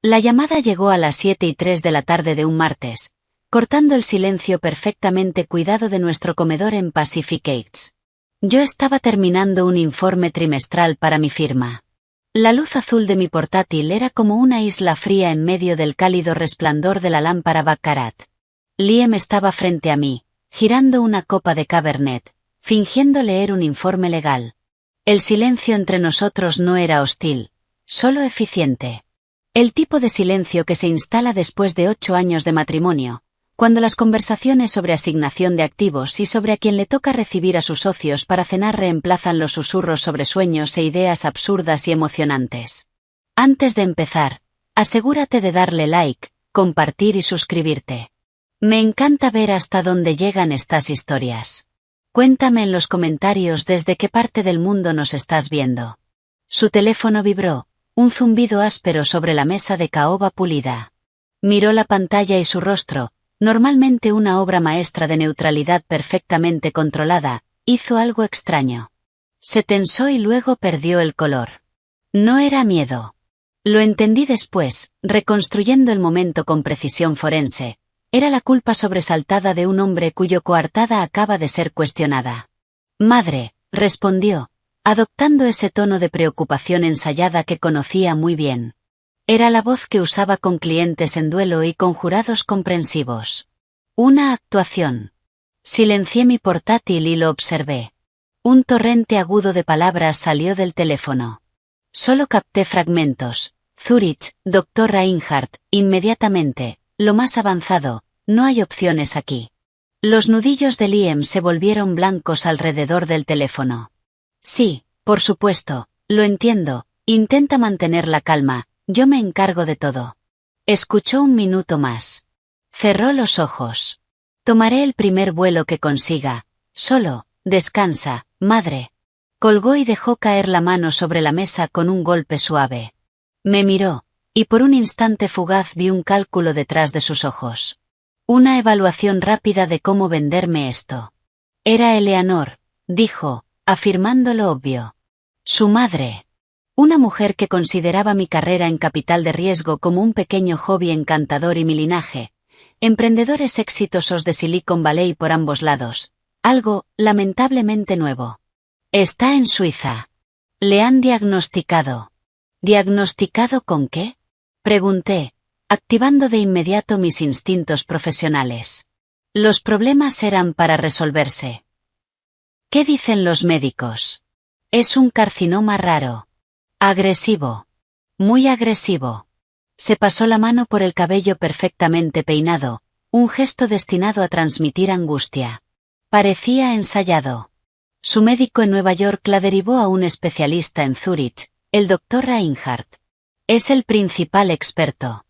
La llamada llegó a las 7:03 de la tarde de un martes, cortando el silencio perfectamente cuidado de nuestro comedor en Pacific Heights. Yo estaba terminando un informe trimestral para mi firma. La luz azul de mi portátil era como una isla fría en medio del cálido resplandor de la lámpara Baccarat. Liam estaba frente a mí, girando una copa de Cabernet, fingiendo leer un informe legal. El silencio entre nosotros no era hostil, solo eficiente. El tipo de silencio que se instala después de 8 años de matrimonio, cuando las conversaciones sobre asignación de activos y sobre a quién le toca recibir a sus socios para cenar reemplazan los susurros sobre sueños e ideas absurdas y emocionantes. Antes de empezar, asegúrate de darle like, compartir y suscribirte. Me encanta ver hasta dónde llegan estas historias. Cuéntame en los comentarios desde qué parte del mundo nos estás viendo. Su teléfono vibró, un zumbido áspero sobre la mesa de caoba pulida. Miró la pantalla y su rostro, normalmente una obra maestra de neutralidad perfectamente controlada, hizo algo extraño. Se tensó y luego perdió el color. No era miedo. Lo entendí después, reconstruyendo el momento con precisión forense. Era la culpa sobresaltada de un hombre cuyo coartada acaba de ser cuestionada. Madre, respondió, adoptando ese tono de preocupación ensayada que conocía muy bien. Era la voz que usaba con clientes en duelo y con jurados comprensivos. Una actuación. Silencié mi portátil y lo observé. Un torrente agudo de palabras salió del teléfono. Solo capté fragmentos. Zurich, Dr. Reinhardt, inmediatamente, lo más avanzado, no hay opciones aquí. Los nudillos de Liam se volvieron blancos alrededor del teléfono. Sí, por supuesto, lo entiendo, intenta mantener la calma, yo me encargo de todo. Escuchó un minuto más. Cerró los ojos. Tomaré el primer vuelo que consiga. Solo, descansa, madre. Colgó y dejó caer la mano sobre la mesa con un golpe suave. Me miró, y por un instante fugaz vi un cálculo detrás de sus ojos. Una evaluación rápida de cómo venderme esto. Era Eleanor, dijo, afirmando lo obvio. Su madre. Una mujer que consideraba mi carrera en capital de riesgo como un pequeño hobby encantador y mi linaje. Emprendedores exitosos de Silicon Valley por ambos lados. Algo, lamentablemente nuevo. Está en Suiza. Le han diagnosticado. ¿Diagnosticado con qué? Pregunté, activando de inmediato mis instintos profesionales. Los problemas eran para resolverse. ¿Qué dicen los médicos? Es un carcinoma raro. Agresivo. Muy agresivo. Se pasó la mano por el cabello perfectamente peinado, un gesto destinado a transmitir angustia. Parecía ensayado. Su médico en Nueva York la derivó a un especialista en Zurich, el Dr. Reinhardt. Es el principal experto.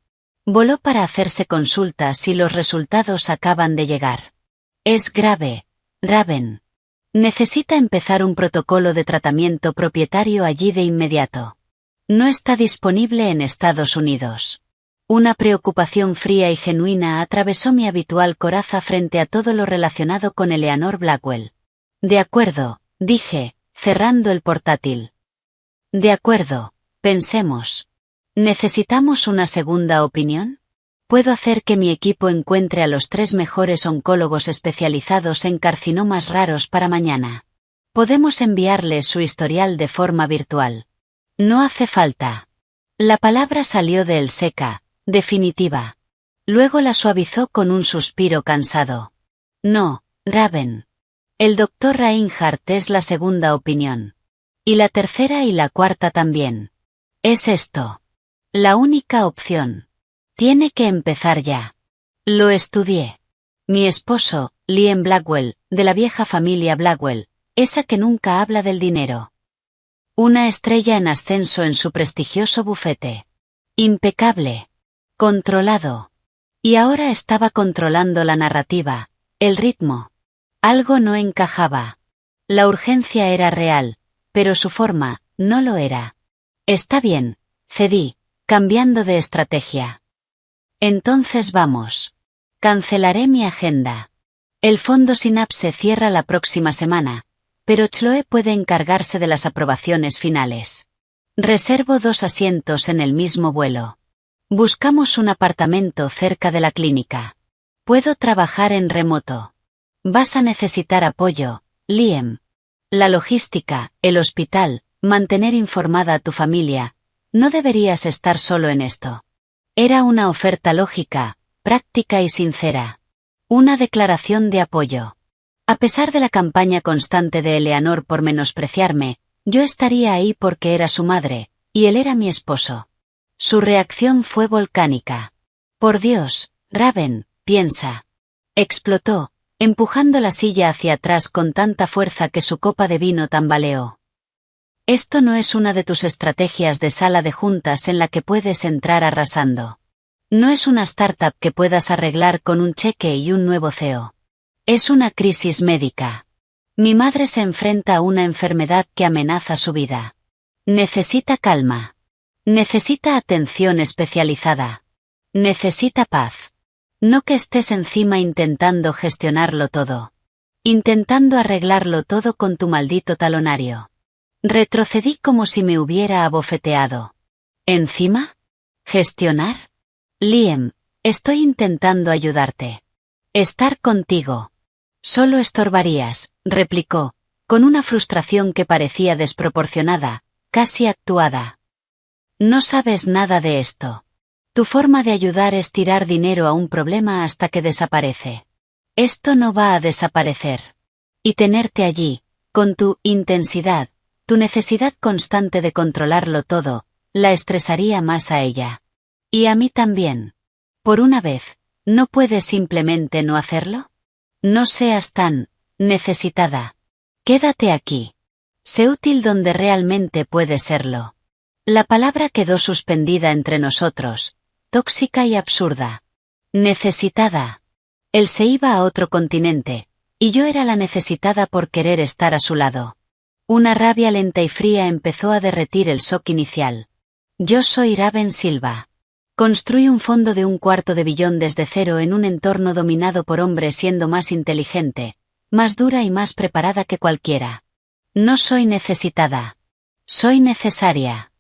Voló para hacerse consultas y los resultados acaban de llegar. Es grave, Raven. Necesita empezar un protocolo de tratamiento propietario allí de inmediato. No está disponible en Estados Unidos. Una preocupación fría y genuina atravesó mi habitual coraza frente a todo lo relacionado con Eleanor Blackwell. De acuerdo, dije, cerrando el portátil. De acuerdo, pensemos. ¿Necesitamos una segunda opinión? Puedo hacer que mi equipo encuentre a los 3 mejores oncólogos especializados en carcinomas raros para mañana. Podemos enviarles su historial de forma virtual. No hace falta. La palabra salió de él seca, definitiva. Luego la suavizó con un suspiro cansado. No, Raven. El Dr. Reinhardt es la segunda opinión. Y la tercera y la cuarta también. Es esto. La única opción. Tiene que empezar ya. Lo estudié. Mi esposo, Liam Blackwell, de la vieja familia Blackwell, esa que nunca habla del dinero. Una estrella en ascenso en su prestigioso bufete. Impecable. Controlado. Y ahora estaba controlando la narrativa, el ritmo. Algo no encajaba. La urgencia era real, pero su forma, no lo era. Está bien, cedí, cambiando de estrategia. Entonces vamos. Cancelaré mi agenda. El fondo Synapse cierra la próxima semana, pero Chloe puede encargarse de las aprobaciones finales. Reservo 2 asientos en el mismo vuelo. Buscamos un apartamento cerca de la clínica. Puedo trabajar en remoto. Vas a necesitar apoyo, Liam. La logística, el hospital, mantener informada a tu familia. No deberías estar solo en esto. Era una oferta lógica, práctica y sincera. Una declaración de apoyo. A pesar de la campaña constante de Eleanor por menospreciarme, yo estaría ahí porque era su madre, y él era mi esposo. Su reacción fue volcánica. Por Dios, Raven, piensa. Explotó, empujando la silla hacia atrás con tanta fuerza que su copa de vino tambaleó. Esto no es una de tus estrategias de sala de juntas en la que puedes entrar arrasando. No es una startup que puedas arreglar con un cheque y un nuevo CEO. Es una crisis médica. Mi madre se enfrenta a una enfermedad que amenaza su vida. Necesita calma. Necesita atención especializada. Necesita paz. No que estés encima intentando gestionarlo todo. Intentando arreglarlo todo con tu maldito talonario. Retrocedí como si me hubiera abofeteado. ¿Encima? ¿Gestionar? Liam, estoy intentando ayudarte. Estar contigo. Solo estorbarías, replicó, con una frustración que parecía desproporcionada, casi actuada. No sabes nada de esto. Tu forma de ayudar es tirar dinero a un problema hasta que desaparece. Esto no va a desaparecer. Y tenerte allí, con tu intensidad, tu necesidad constante de controlarlo todo, la estresaría más a ella. Y a mí también. Por una vez, ¿no puedes simplemente no hacerlo? No seas tan necesitada. Quédate aquí. Sé útil donde realmente puedes serlo. La palabra quedó suspendida entre nosotros, tóxica y absurda. Necesitada. Él se iba a otro continente, y yo era la necesitada por querer estar a su lado. Una rabia lenta y fría empezó a derretir el shock inicial. Yo soy Raven Silva. Construí un fondo de $250 millones desde cero en un entorno dominado por hombres siendo más inteligente, más dura y más preparada que cualquiera. No soy necesitada. Soy necesaria.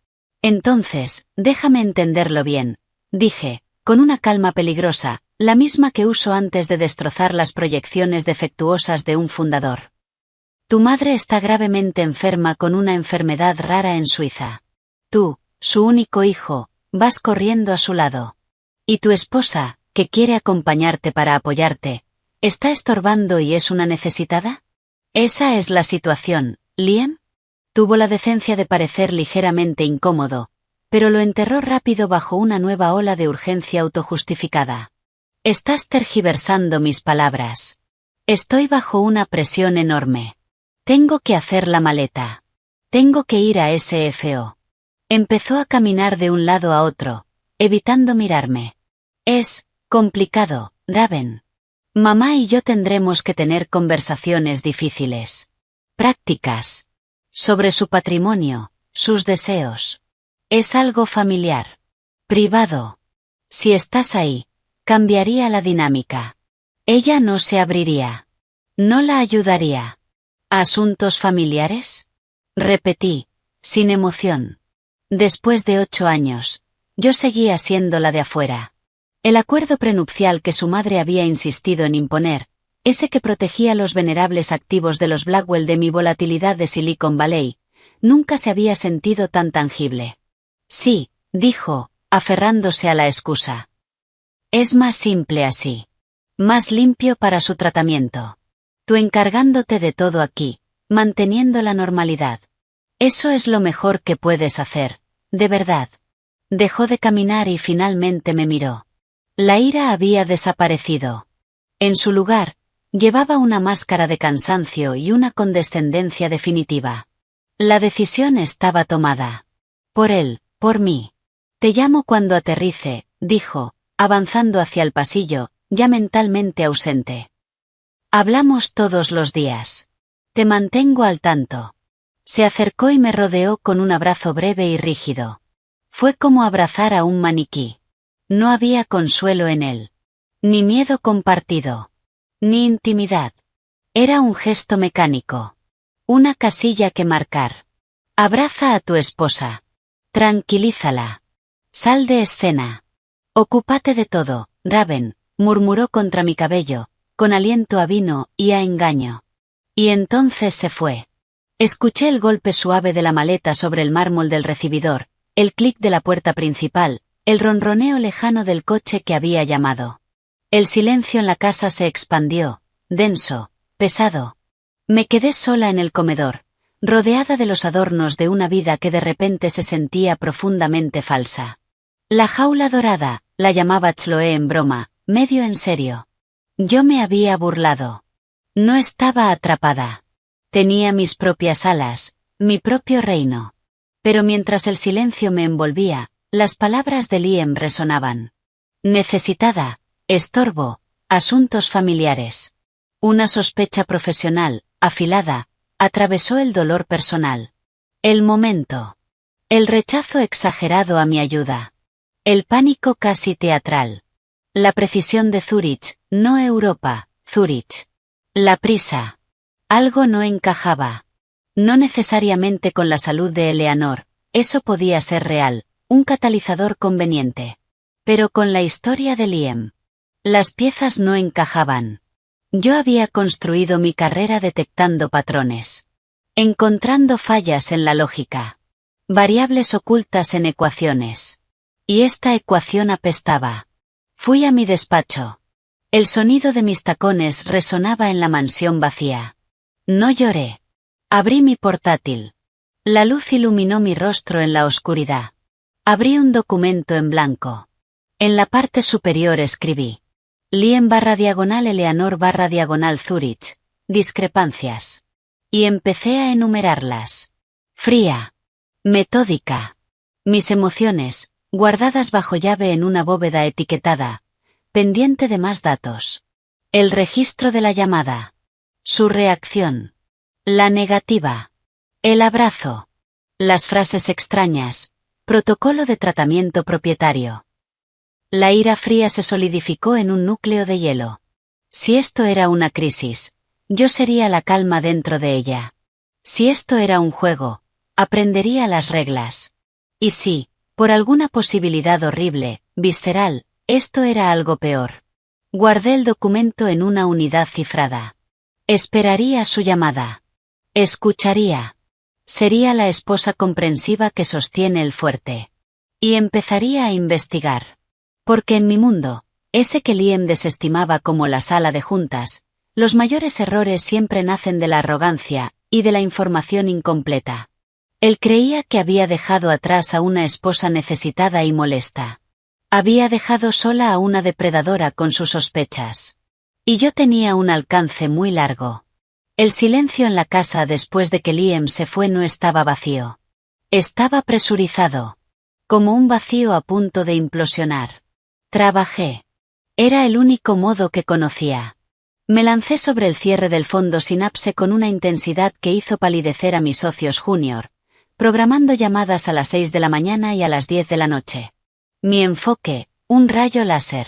Entonces, déjame entenderlo bien, dije, con una calma peligrosa, la misma que uso antes de destrozar las proyecciones defectuosas de un fundador. Tu madre está gravemente enferma con una enfermedad rara en Suiza. Tú, su único hijo, vas corriendo a su lado. Y tu esposa, que quiere acompañarte para apoyarte, ¿está estorbando y es una necesitada? Esa es la situación, Liam. Tuvo la decencia de parecer ligeramente incómodo, pero lo enterró rápido bajo una nueva ola de urgencia autojustificada. Estás tergiversando mis palabras. Estoy bajo una presión enorme. Tengo que hacer la maleta. Tengo que ir a SFO. Empezó a caminar de un lado a otro, evitando mirarme. Es complicado, Raven. Mamá y yo tendremos que tener conversaciones difíciles. Prácticas. Sobre su patrimonio, sus deseos. Es algo familiar. Privado. Si estás ahí, cambiaría la dinámica. Ella no se abriría. No la ayudaría. ¿Asuntos familiares? Repetí, sin emoción. Después de 8 años, yo seguía siendo la de afuera. El acuerdo prenupcial que su madre había insistido en imponer, ese que protegía los venerables activos de los Blackwell de mi volatilidad de Silicon Valley, nunca se había sentido tan tangible. Sí, dijo, aferrándose a la excusa. Es más simple así. Más limpio para su tratamiento. Tú encargándote de todo aquí, manteniendo la normalidad. Eso es lo mejor que puedes hacer, de verdad. Dejó de caminar y finalmente me miró. La ira había desaparecido. En su lugar, llevaba una máscara de cansancio y una condescendencia definitiva. La decisión estaba tomada. Por él, por mí. Te llamo cuando aterrice, dijo, avanzando hacia el pasillo, ya mentalmente ausente. Hablamos todos los días. Te mantengo al tanto. Se acercó y me rodeó con un abrazo breve y rígido. Fue como abrazar a un maniquí. No había consuelo en él. Ni miedo compartido. Ni intimidad. Era un gesto mecánico. Una casilla que marcar. Abraza a tu esposa. Tranquilízala. Sal de escena. Ocúpate de todo, Raven, murmuró contra mi cabello, con aliento a vino y a engaño. Y entonces se fue. Escuché el golpe suave de la maleta sobre el mármol del recibidor, el clic de la puerta principal, el ronroneo lejano del coche que había llamado. El silencio en la casa se expandió, denso, pesado. Me quedé sola en el comedor, rodeada de los adornos de una vida que de repente se sentía profundamente falsa. La jaula dorada, la llamaba Chloe en broma, medio en serio. Yo me había burlado. No estaba atrapada. Tenía mis propias alas, mi propio reino. Pero mientras el silencio me envolvía, las palabras de Liam resonaban. Necesitada, estorbo, asuntos familiares. Una sospecha profesional, afilada, atravesó el dolor personal. El momento. El rechazo exagerado a mi ayuda. El pánico casi teatral. La precisión de Zúrich, no Europa, Zúrich. La prisa. Algo no encajaba. No necesariamente con la salud de Eleanor, eso podía ser real, un catalizador conveniente. Pero con la historia de Liam. Las piezas no encajaban. Yo había construido mi carrera detectando patrones. Encontrando fallas en la lógica. Variables ocultas en ecuaciones. Y esta ecuación apestaba. Fui a mi despacho. El sonido de mis tacones resonaba en la mansión vacía. No lloré. Abrí mi portátil. La luz iluminó mi rostro en la oscuridad. Abrí un documento en blanco. En la parte superior escribí. Liam_Eleanor_ Zúrich. Discrepancias. Y empecé a enumerarlas. Fría. Metódica. Mis emociones, guardadas bajo llave en una bóveda etiquetada, pendiente de más datos. El registro de la llamada. Su reacción. La negativa. El abrazo. Las frases extrañas. Protocolo de tratamiento propietario. La ira fría se solidificó en un núcleo de hielo. Si esto era una crisis, yo sería la calma dentro de ella. Si esto era un juego, aprendería las reglas. Y si, por alguna posibilidad horrible, visceral, esto era algo peor. Guardé el documento en una unidad cifrada. Esperaría su llamada. Escucharía. Sería la esposa comprensiva que sostiene el fuerte. Y empezaría a investigar. Porque en mi mundo, ese que Liam desestimaba como la sala de juntas, los mayores errores siempre nacen de la arrogancia y de la información incompleta. Él creía que había dejado atrás a una esposa necesitada y molesta. Había dejado sola a una depredadora con sus sospechas. Y yo tenía un alcance muy largo. El silencio en la casa después de que Liam se fue no estaba vacío. Estaba presurizado. Como un vacío a punto de implosionar. Trabajé. Era el único modo que conocía. Me lancé sobre el cierre del fondo Synapse con una intensidad que hizo palidecer a mis socios junior, programando llamadas a las 6 de la mañana y a las 10 de la noche. Mi enfoque, un rayo láser.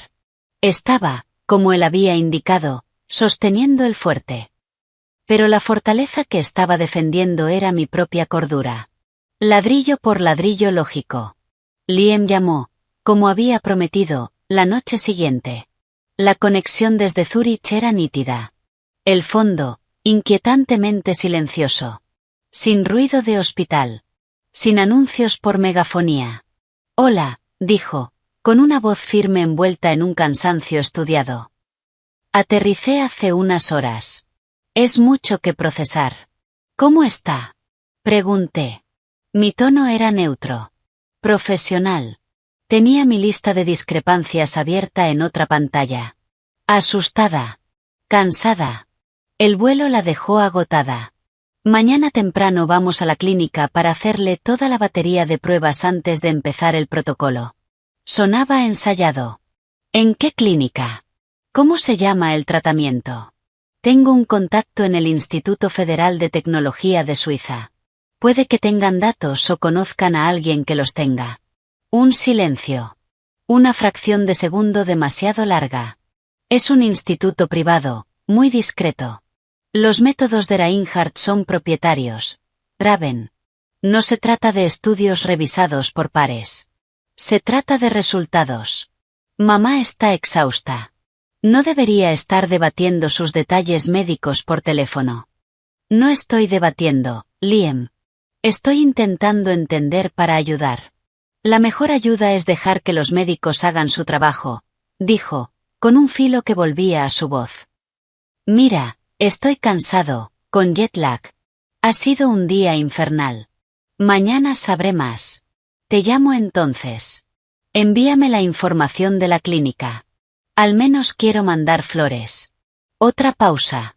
Estaba, como él había indicado, sosteniendo el fuerte. Pero la fortaleza que estaba defendiendo era mi propia cordura. Ladrillo por ladrillo lógico. Liam llamó, como había prometido, la noche siguiente. La conexión desde Zúrich era nítida. El fondo, inquietantemente silencioso. Sin ruido de hospital. Sin anuncios por megafonía. Hola, dijo, con una voz firme envuelta en un cansancio estudiado. Aterricé hace unas horas. Es mucho que procesar. ¿Cómo está? Pregunté. Mi tono era neutro. Profesional. Tenía mi lista de discrepancias abierta en otra pantalla. Asustada. Cansada. El vuelo la dejó agotada. Mañana temprano vamos a la clínica para hacerle toda la batería de pruebas antes de empezar el protocolo. Sonaba ensayado. ¿En qué clínica? ¿Cómo se llama el tratamiento? Tengo un contacto en el Instituto Federal de Tecnología de Suiza. Puede que tengan datos o conozcan a alguien que los tenga. Un silencio. Una fracción de segundo demasiado larga. Es un instituto privado, muy discreto. Los métodos de Reinhardt son propietarios. Raven. No se trata de estudios revisados por pares. Se trata de resultados. Mamá está exhausta. No debería estar debatiendo sus detalles médicos por teléfono. No estoy debatiendo, Liam. Estoy intentando entender para ayudar. La mejor ayuda es dejar que los médicos hagan su trabajo, dijo, con un filo que volvía a su voz. Mira, estoy cansado, con jet lag. Ha sido un día infernal. Mañana sabré más. Te llamo entonces. Envíame la información de la clínica. Al menos quiero mandar flores. Otra pausa.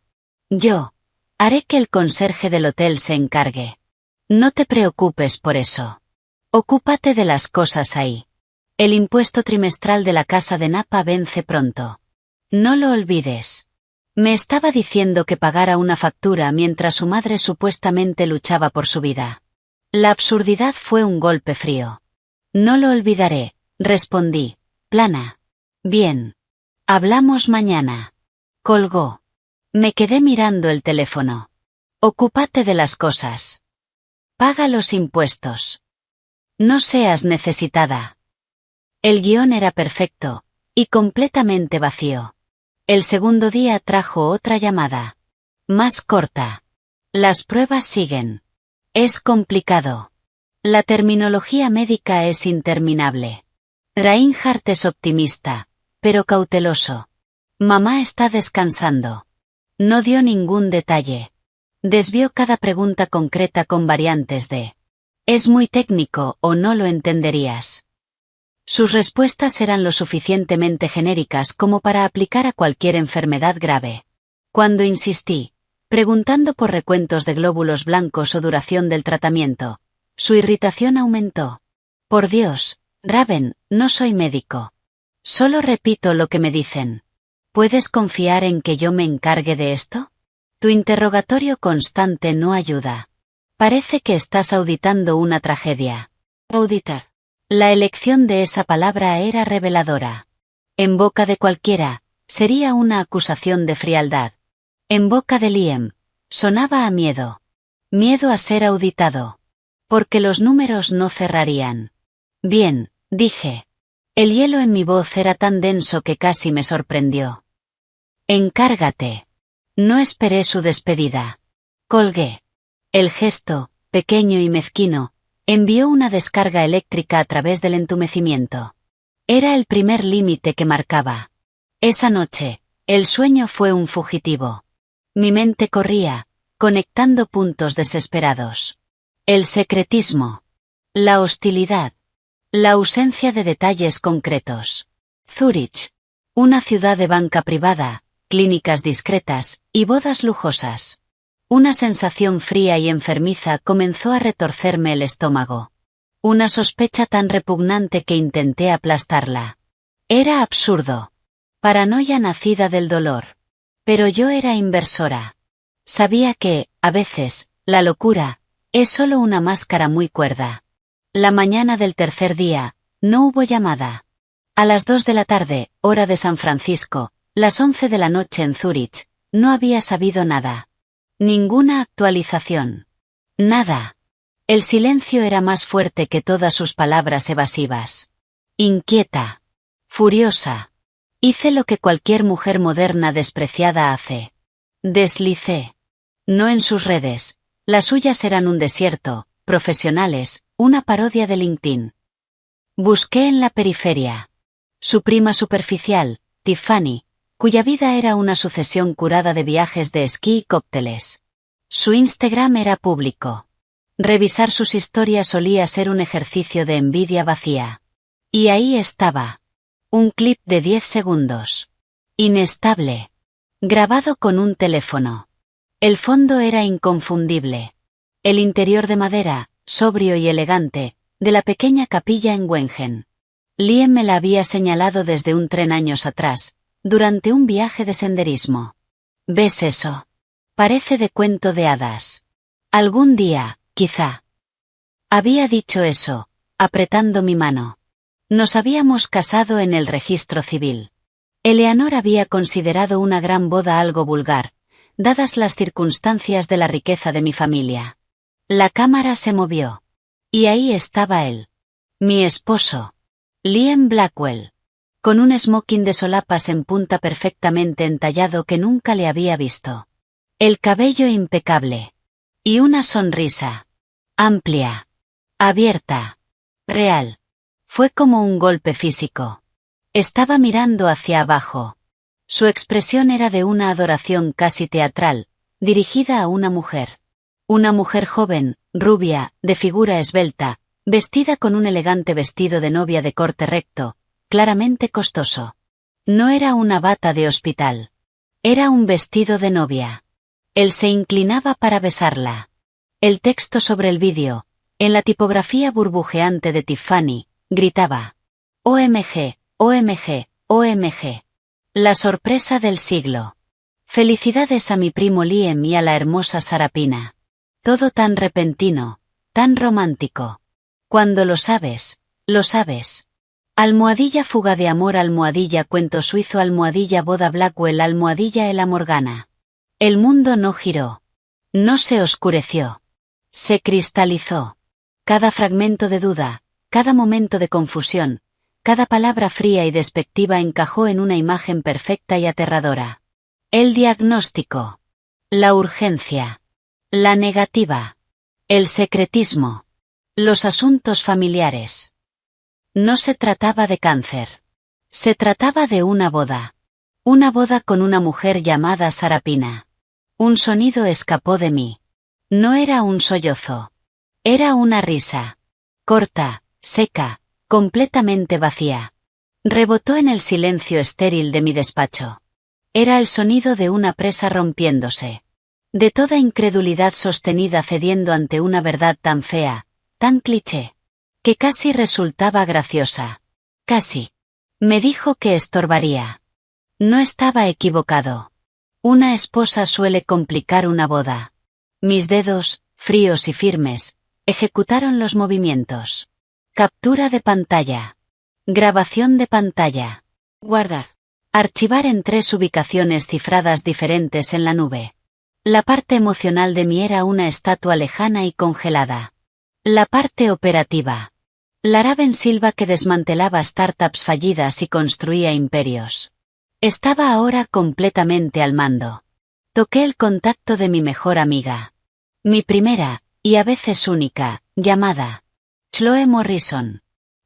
Yo. Haré que el conserje del hotel se encargue. No te preocupes por eso. Ocúpate de las cosas ahí. El impuesto trimestral de la casa de Napa vence pronto. No lo olvides. Me estaba diciendo que pagara una factura mientras su madre supuestamente luchaba por su vida. La absurdidad fue un golpe frío. No lo olvidaré, respondí, plana. Bien. Hablamos mañana. Colgó. Me quedé mirando el teléfono. Ocúpate de las cosas. Paga los impuestos. No seas necesitada. El guión era perfecto, y completamente vacío. El segundo día trajo otra llamada. Más corta. Las pruebas siguen. Es complicado. La terminología médica es interminable. Reinhardt es optimista, pero cauteloso. Mamá está descansando. No dio ningún detalle. Desvió cada pregunta concreta con variantes de «Es muy técnico o no lo entenderías». Sus respuestas eran lo suficientemente genéricas como para aplicar a cualquier enfermedad grave. Cuando insistí, preguntando por recuentos de glóbulos blancos o duración del tratamiento, su irritación aumentó. Por Dios, Raven, no soy médico. Solo repito lo que me dicen. ¿Puedes confiar en que yo me encargue de esto? Tu interrogatorio constante no ayuda. Parece que estás auditando una tragedia. Auditar. La elección de esa palabra era reveladora. En boca de cualquiera, sería una acusación de frialdad. En boca de Liam, sonaba a miedo. Miedo a ser auditado. Porque los números no cerrarían. Bien, dije. El hielo en mi voz era tan denso que casi me sorprendió. Encárgate. No esperé su despedida. Colgué. El gesto, pequeño y mezquino, envió una descarga eléctrica a través del entumecimiento. Era el primer límite que marcaba. Esa noche, el sueño fue un fugitivo. Mi mente corría, conectando puntos desesperados. El secretismo. La hostilidad. La ausencia de detalles concretos. Zúrich. Una ciudad de banca privada, clínicas discretas, y bodas lujosas. Una sensación fría y enfermiza comenzó a retorcerme el estómago. Una sospecha tan repugnante que intenté aplastarla. Era absurdo. Paranoia nacida del dolor. Pero yo era inversora. Sabía que, a veces, la locura, es solo una máscara muy cuerda. La mañana del tercer día, no hubo llamada. A las 2 de la tarde, hora de San Francisco, las 11 de la noche en Zúrich, no había sabido nada. Ninguna actualización. Nada. El silencio era más fuerte que todas sus palabras evasivas. Inquieta. Furiosa. Hice lo que cualquier mujer moderna despreciada hace. Deslicé. No en sus redes. Las suyas eran un desierto, profesionales, una parodia de LinkedIn. Busqué en la periferia. Su prima superficial, Tiffany, cuya vida era una sucesión curada de viajes de esquí y cócteles. Su Instagram era público. Revisar sus historias solía ser un ejercicio de envidia vacía. Y ahí estaba. Un clip de 10 segundos. Inestable. Grabado con un teléfono. El fondo era inconfundible. El interior de madera, sobrio y elegante, de la pequeña capilla en Wengen. Liam me la había señalado desde un tren años atrás, durante un viaje de senderismo. ¿Ves eso? Parece de cuento de hadas. Algún día, quizá. Había dicho eso, apretando mi mano. Nos habíamos casado en el registro civil. Eleanor había considerado una gran boda algo vulgar, dadas las circunstancias de la riqueza de mi familia. La cámara se movió. Y ahí estaba él. Mi esposo. Liam Blackwell. con un smoking de solapas en punta perfectamente entallado que nunca le había visto. El cabello impecable. Y una sonrisa. Amplia. Abierta. Real. Fue como un golpe físico. Estaba mirando hacia abajo. Su expresión era de una adoración casi teatral, dirigida a una mujer. Una mujer joven, rubia, de figura esbelta, vestida con un elegante vestido de novia de corte recto, claramente costoso. No era una bata de hospital. Era un vestido de novia. Él se inclinaba para besarla. El texto sobre el vídeo, en la tipografía burbujeante de Tiffany, gritaba: OMG, OMG, OMG. La sorpresa del siglo. Felicidades a mi primo Liam y a la hermosa Sarapina. Todo tan repentino, tan romántico. Cuando lo sabes, lo sabes. Almohadilla fuga de amor, almohadilla cuento suizo, almohadilla boda Blackwell, almohadilla Ella Morgana. El mundo no giró. No se oscureció. Se cristalizó. Cada fragmento de duda, cada momento de confusión, cada palabra fría y despectiva encajó en una imagen perfecta y aterradora. El diagnóstico. La urgencia. La negativa. El secretismo. Los asuntos familiares. No se trataba de cáncer. Se trataba de una boda. Una boda con una mujer llamada Sarapina. Un sonido escapó de mí. No era un sollozo. Era una risa. Corta, seca, completamente vacía. Rebotó en el silencio estéril de mi despacho. Era el sonido de una presa rompiéndose. De toda incredulidad sostenida cediendo ante una verdad tan fea, tan cliché, que casi resultaba graciosa. Casi. Me dijo que estorbaría. No estaba equivocado. Una esposa suele complicar una boda. Mis dedos, fríos y firmes, ejecutaron los movimientos. Captura de pantalla. Grabación de pantalla. Guardar. Archivar en 3 ubicaciones cifradas diferentes en la nube. La parte emocional de mí era una estatua lejana y congelada. La parte operativa. La Raven Silva que desmantelaba startups fallidas y construía imperios. Estaba ahora completamente al mando. Toqué el contacto de mi mejor amiga. Mi primera, y a veces única, llamada. Chloe Morrison.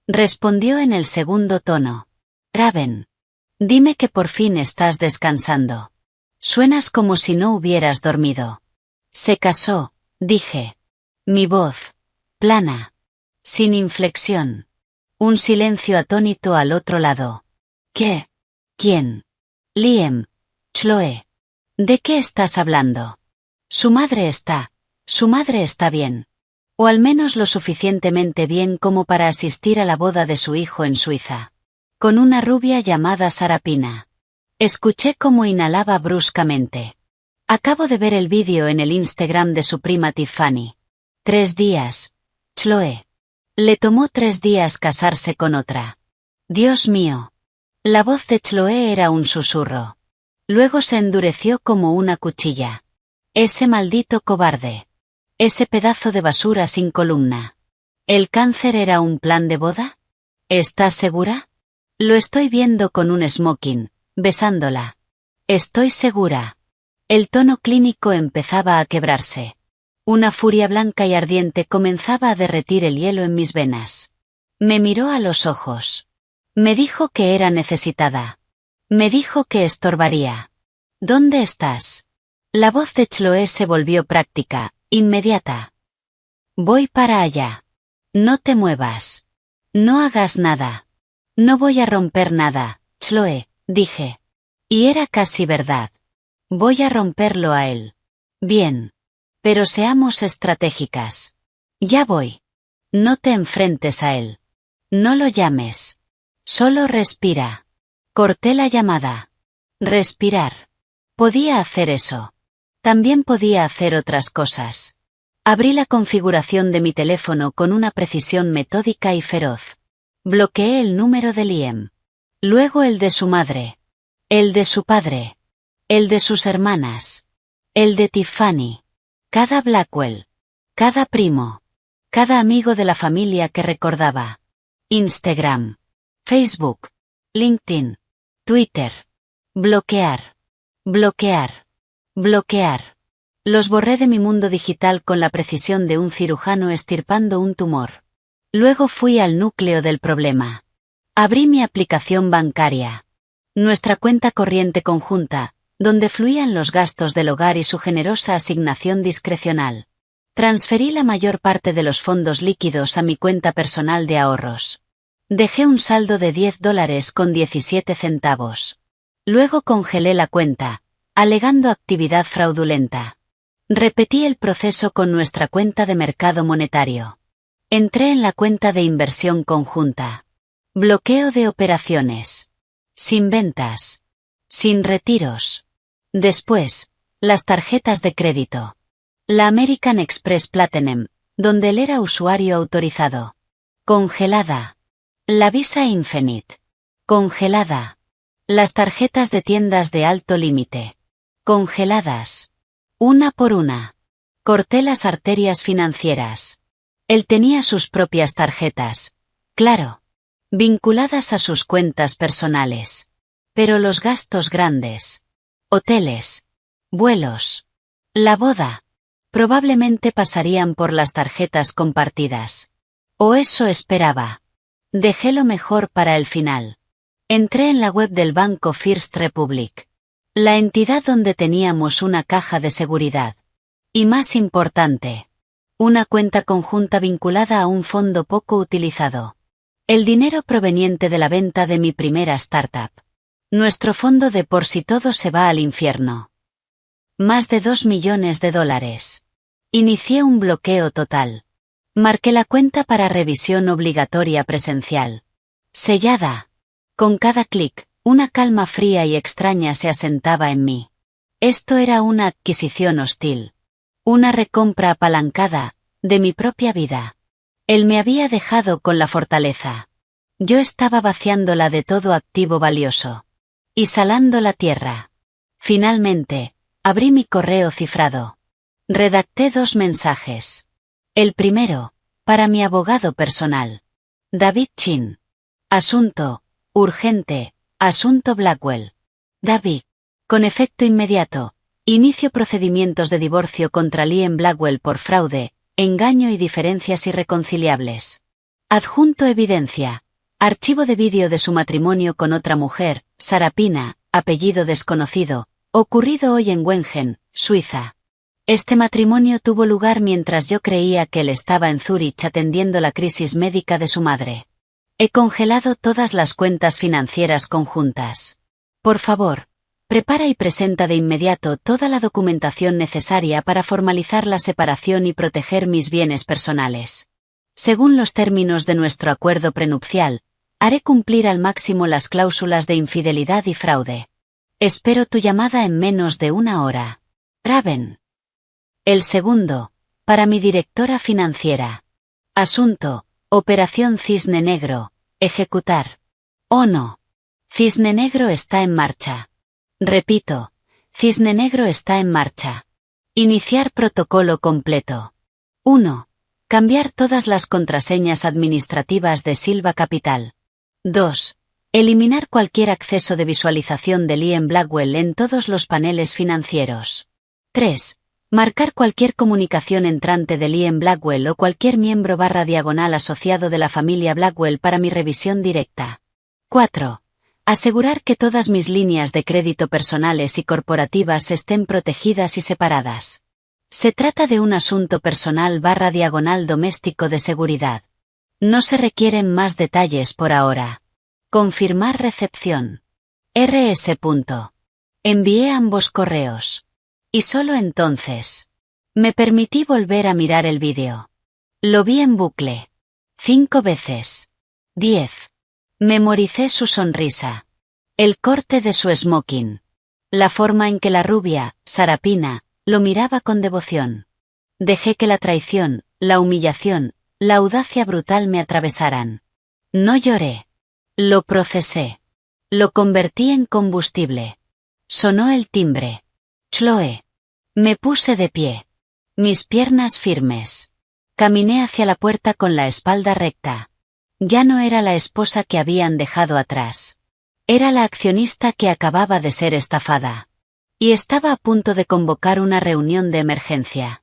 Respondió en el segundo tono. Raven. Dime que por fin estás descansando. Suenas como si no hubieras dormido. Se casó, dije. Mi voz. Plana. Sin inflexión. Un silencio atónito al otro lado. ¿Qué? ¿Quién? Liam. Chloe. ¿De qué estás hablando? Su madre está bien. O al menos lo suficientemente bien como para asistir a la boda de su hijo en Suiza. Con una rubia llamada Sarapina. Escuché cómo inhalaba bruscamente. Acabo de ver el vídeo en el Instagram de su prima Tiffany. 3 días. Chloe. Le tomó 3 días casarse con otra. Dios mío. La voz de Chloe era un susurro. Luego se endureció como una cuchilla. Ese maldito cobarde. Ese pedazo de basura sin columna. ¿El cáncer era un plan de boda? ¿Estás segura? Lo estoy viendo con un smoking, besándola. Estoy segura. El tono clínico empezaba a quebrarse. Una furia blanca y ardiente comenzaba a derretir el hielo en mis venas. Me miró a los ojos. Me dijo que era necesitada. Me dijo que estorbaría. ¿Dónde estás? La voz de Chloe se volvió práctica, inmediata. Voy para allá. No te muevas. No hagas nada. No voy a romper nada, Chloe, dije. Y era casi verdad. Voy a romperlo a él. Bien. Pero seamos estratégicas. Ya voy. No te enfrentes a él. No lo llames. Solo respira. Corté la llamada. Respirar. Podía hacer eso. También podía hacer otras cosas. Abrí la configuración de mi teléfono con una precisión metódica y feroz. Bloqueé el número de Liam. Luego el de su madre. El de su padre. El de sus hermanas. El de Tiffany. Cada Blackwell. Cada primo. Cada amigo de la familia que recordaba. Instagram. Facebook. LinkedIn, Twitter. Bloquear. Bloquear. Bloquear. Los borré de mi mundo digital con la precisión de un cirujano extirpando un tumor. Luego fui al núcleo del problema. Abrí mi aplicación bancaria. Nuestra cuenta corriente conjunta, donde fluían los gastos del hogar y su generosa asignación discrecional. Transferí la mayor parte de los fondos líquidos a mi cuenta personal de ahorros. Dejé un saldo de $10.17. Luego congelé la cuenta, alegando actividad fraudulenta. Repetí el proceso con nuestra cuenta de mercado monetario. Entré en la cuenta de inversión conjunta. Bloqueo de operaciones. Sin ventas. Sin retiros. Después, las tarjetas de crédito. La American Express Platinum, donde él era usuario autorizado. Congelada. La Visa Infinite. Congelada. Las tarjetas de tiendas de alto límite. Congeladas. Una por una. Corté las arterias financieras. Él tenía sus propias tarjetas, claro, vinculadas a sus cuentas personales. Pero los gastos grandes, hoteles, vuelos, la boda, probablemente pasarían por las tarjetas compartidas. O eso esperaba. Dejé lo mejor para el final. Entré en la web del banco First Republic. La entidad donde teníamos una caja de seguridad. Y más importante, una cuenta conjunta vinculada a un fondo poco utilizado. El dinero proveniente de la venta de mi primera startup. Nuestro fondo de por si todo se va al infierno. Más de $2 millones. Inicié un bloqueo total. Marqué la cuenta para revisión obligatoria presencial. Sellada. Con cada clic, una calma fría y extraña se asentaba en mí. Esto era una adquisición hostil. Una recompra apalancada, de mi propia vida. Él me había dejado con la fortaleza. Yo estaba vaciándola de todo activo valioso. Y salando la tierra. Finalmente, abrí mi correo cifrado. Redacté 2 mensajes. El primero, para mi abogado personal. David Chin. Asunto, urgente, asunto Blackwell. David. Con efecto inmediato, inicio procedimientos de divorcio contra Liam Blackwell por fraude, engaño y diferencias irreconciliables. Adjunto evidencia. Archivo de vídeo de su matrimonio con otra mujer, Sarah Pina, apellido desconocido, ocurrido hoy en Wengen, Suiza. Este matrimonio tuvo lugar mientras yo creía que él estaba en Zúrich atendiendo la crisis médica de su madre. He congelado todas las cuentas financieras conjuntas. Por favor, prepara y presenta de inmediato toda la documentación necesaria para formalizar la separación y proteger mis bienes personales. Según los términos de nuestro acuerdo prenupcial, haré cumplir al máximo las cláusulas de infidelidad y fraude. Espero tu llamada en menos de 1 hora. Raven. El segundo, para mi directora financiera. Asunto, Operación Cisne Negro, ejecutar. Oh no. Cisne Negro está en marcha. Repito, Cisne Negro está en marcha. Iniciar protocolo completo. 1. Cambiar todas las contraseñas administrativas de Silva Capital. 2. Eliminar cualquier acceso de visualización de Liam Blackwell en todos los paneles financieros. 3. Marcar cualquier comunicación entrante de Liam Blackwell o cualquier miembro /diagonal asociado de la familia Blackwell para mi revisión directa. 4. Asegurar que todas mis líneas de crédito personales y corporativas estén protegidas y separadas. Se trata de un asunto personal /diagonal doméstico de seguridad. No se requieren más detalles por ahora. Confirmar recepción. RS. Envié ambos correos. Y solo entonces me permití volver a mirar el vídeo. Lo vi en bucle. 5 veces. 10. Memoricé su sonrisa. El corte de su smoking. La forma en que la rubia, Sarah Pina, lo miraba con devoción. Dejé que la traición, la humillación, la audacia brutal me atravesaran. No lloré. Lo procesé. Lo convertí en combustible. Sonó el timbre. Chloe. Me puse de pie. Mis piernas firmes. Caminé hacia la puerta con la espalda recta. Ya no era la esposa que habían dejado atrás. Era la accionista que acababa de ser estafada. Y estaba a punto de convocar una reunión de emergencia.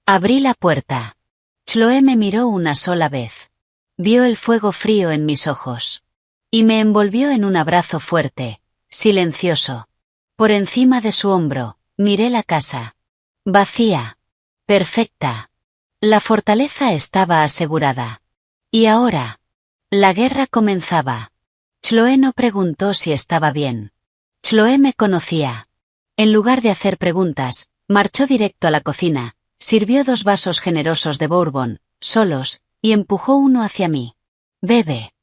Abrí la puerta. Chloe me miró una sola vez. Vio el fuego frío en mis ojos. Y me envolvió en un abrazo fuerte, silencioso. Por encima de su hombro, miré la casa. Vacía. Perfecta. La fortaleza estaba asegurada. Y ahora. La guerra comenzaba. Chloe no preguntó si estaba bien. Chloe me conocía. En lugar de hacer preguntas, marchó directo a la cocina, sirvió 2 vasos generosos de bourbon, solos, y empujó uno hacia mí. Bebe.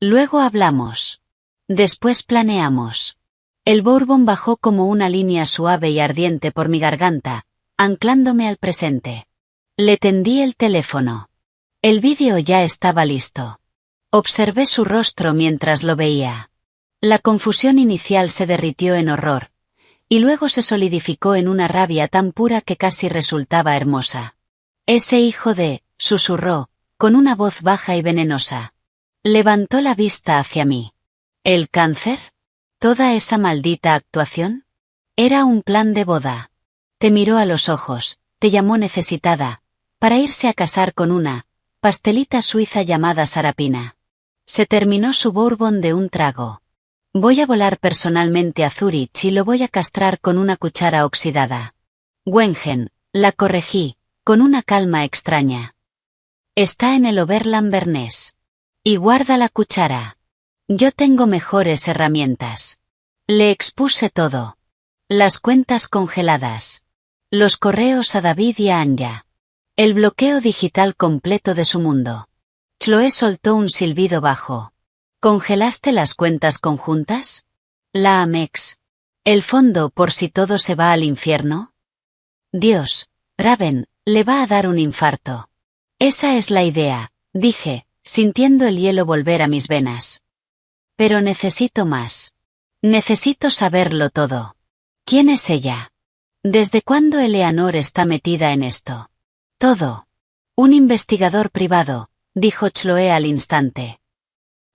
Luego hablamos. Después planeamos. El bourbon bajó como una línea suave y ardiente por mi garganta, anclándome al presente. Le tendí el teléfono. El vídeo ya estaba listo. Observé su rostro mientras lo veía. La confusión inicial se derritió en horror, y luego se solidificó en una rabia tan pura que casi resultaba hermosa. Ese hijo de, susurró, con una voz baja y venenosa. Levantó la vista hacia mí. ¿El cáncer? ¿Toda esa maldita actuación? Era un plan de boda. Te miró a los ojos, te llamó necesitada, para irse a casar con una pastelita suiza llamada Sarapina. Se terminó su bourbon de un trago. Voy a volar personalmente a Zúrich y lo voy a castrar con una cuchara oxidada. Wengen, la corregí, con una calma extraña. Está en el Oberland Bernés. Y guarda la cuchara. Yo tengo mejores herramientas. Le expuse todo. Las cuentas congeladas. Los correos a David y a Anya. El bloqueo digital completo de su mundo. Chloe soltó un silbido bajo. ¿Congelaste las cuentas conjuntas? La Amex. ¿El fondo por si todo se va al infierno? Dios, Raven, le va a dar un infarto. Esa es la idea, dije, sintiendo el hielo volver a mis venas. Pero necesito más. Necesito saberlo todo. ¿Quién es ella? ¿Desde cuándo Eleanor está metida en esto? Todo. Un investigador privado, dijo Chloe al instante.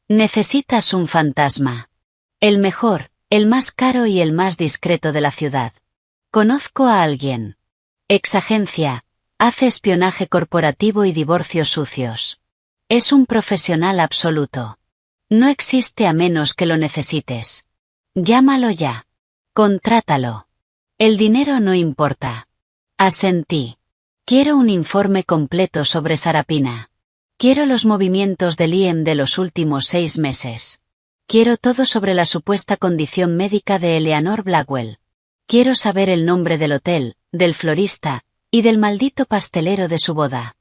Necesitas un fantasma. El mejor, el más caro y el más discreto de la ciudad. Conozco a alguien. Exagencia, hace espionaje corporativo y divorcios sucios. Es un profesional absoluto. No existe a menos que lo necesites. Llámalo ya. Contrátalo. El dinero no importa. Asentí. Quiero un informe completo sobre Sarapina. Quiero los movimientos de Liam de los últimos 6 meses. Quiero todo sobre la supuesta condición médica de Eleanor Blackwell. Quiero saber el nombre del hotel, del florista, y del maldito pastelero de su boda.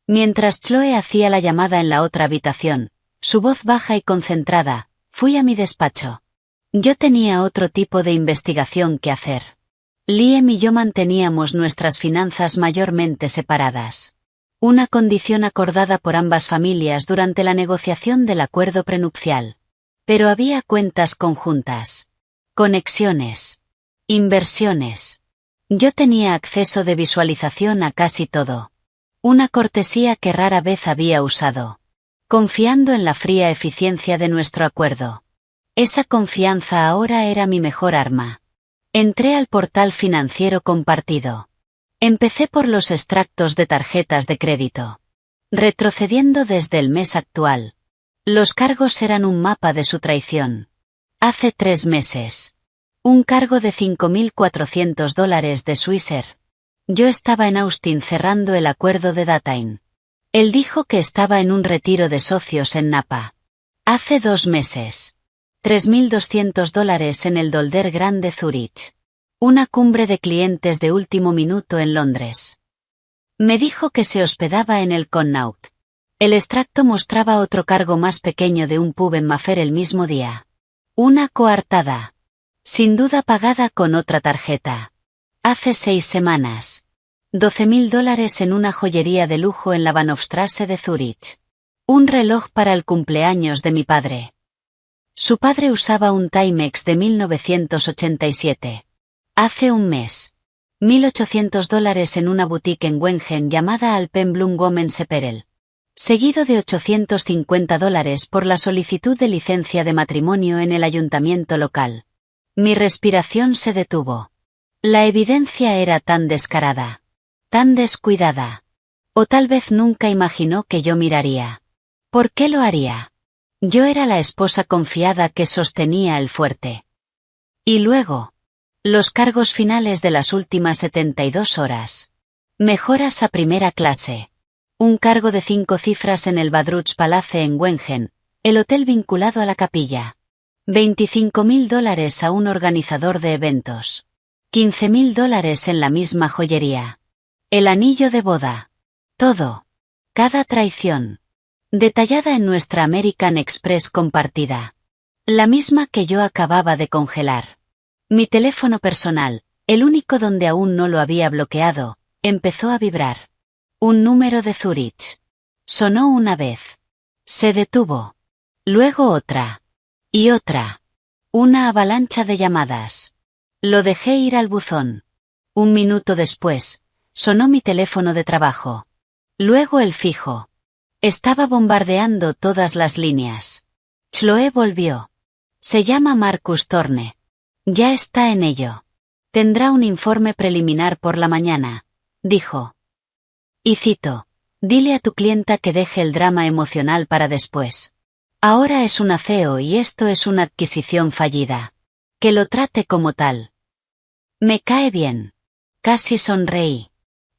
Mientras Chloe hacía la llamada en la otra habitación, su voz baja y concentrada, fui a mi despacho. Yo tenía otro tipo de investigación que hacer. Liam y yo manteníamos nuestras finanzas mayormente separadas. Una condición acordada por ambas familias durante la negociación del acuerdo prenupcial. Pero había cuentas conjuntas. Conexiones. Inversiones. Yo tenía acceso de visualización a casi todo. Una cortesía que rara vez había usado. Confiando en la fría eficiencia de nuestro acuerdo. Esa confianza ahora era mi mejor arma. Entré al portal financiero compartido. Empecé por los extractos de tarjetas de crédito. Retrocediendo desde el mes actual. Los cargos eran un mapa de su traición. Hace 3 meses. Un cargo de $5.400 de Swissair. Yo estaba en Austin cerrando el acuerdo de Datain. Él dijo que estaba en un retiro de socios en Napa. Hace 2 meses. $3.200 en el Dolder Grand de Zúrich. Una cumbre de clientes de último minuto en Londres. Me dijo que se hospedaba en el Connaught. El extracto mostraba otro cargo más pequeño de un pub en Mayfair el mismo día. Una coartada. Sin duda pagada con otra tarjeta. Hace 6 semanas. $12.000 en una joyería de lujo en la Bahnhofstrasse de Zúrich. Un reloj para el cumpleaños de mi padre. Su padre usaba un Timex de 1987. Hace un mes. $1.800 en una boutique en Wengen llamada Alpenblum Women's Apparel. seguido de $850 por la solicitud de licencia de matrimonio en el ayuntamiento local. Mi respiración se detuvo. La evidencia era tan descarada, tan descuidada. O tal vez nunca imaginó que yo miraría. ¿Por qué lo haría? Yo era la esposa confiada que sostenía el fuerte. Y luego, los cargos finales de las últimas 72 horas. Mejoras a primera clase. Un cargo de 5 cifras en el Badruch Palace en Wengen, el hotel vinculado a la capilla. $25.000 a un organizador de eventos. $15.000 en la misma joyería. El anillo de boda. Todo. Cada traición. Detallada en nuestra American Express compartida. La misma que yo acababa de congelar. Mi teléfono personal, el único donde aún no lo había bloqueado, empezó a vibrar. Un número de Zurich. Sonó una vez. Se detuvo. Luego otra. Y otra. Una avalancha de llamadas. Lo dejé ir al buzón. Un minuto después, sonó mi teléfono de trabajo. Luego el fijo. Estaba bombardeando todas las líneas. Chloe volvió. Se llama Marcus Thorne. Ya está en ello. Tendrá un informe preliminar por la mañana, dijo. Y cito, dile a tu clienta que deje el drama emocional para después. Ahora es un CEO y esto es una adquisición fallida. Que lo trate como tal. Me cae bien. Casi sonreí.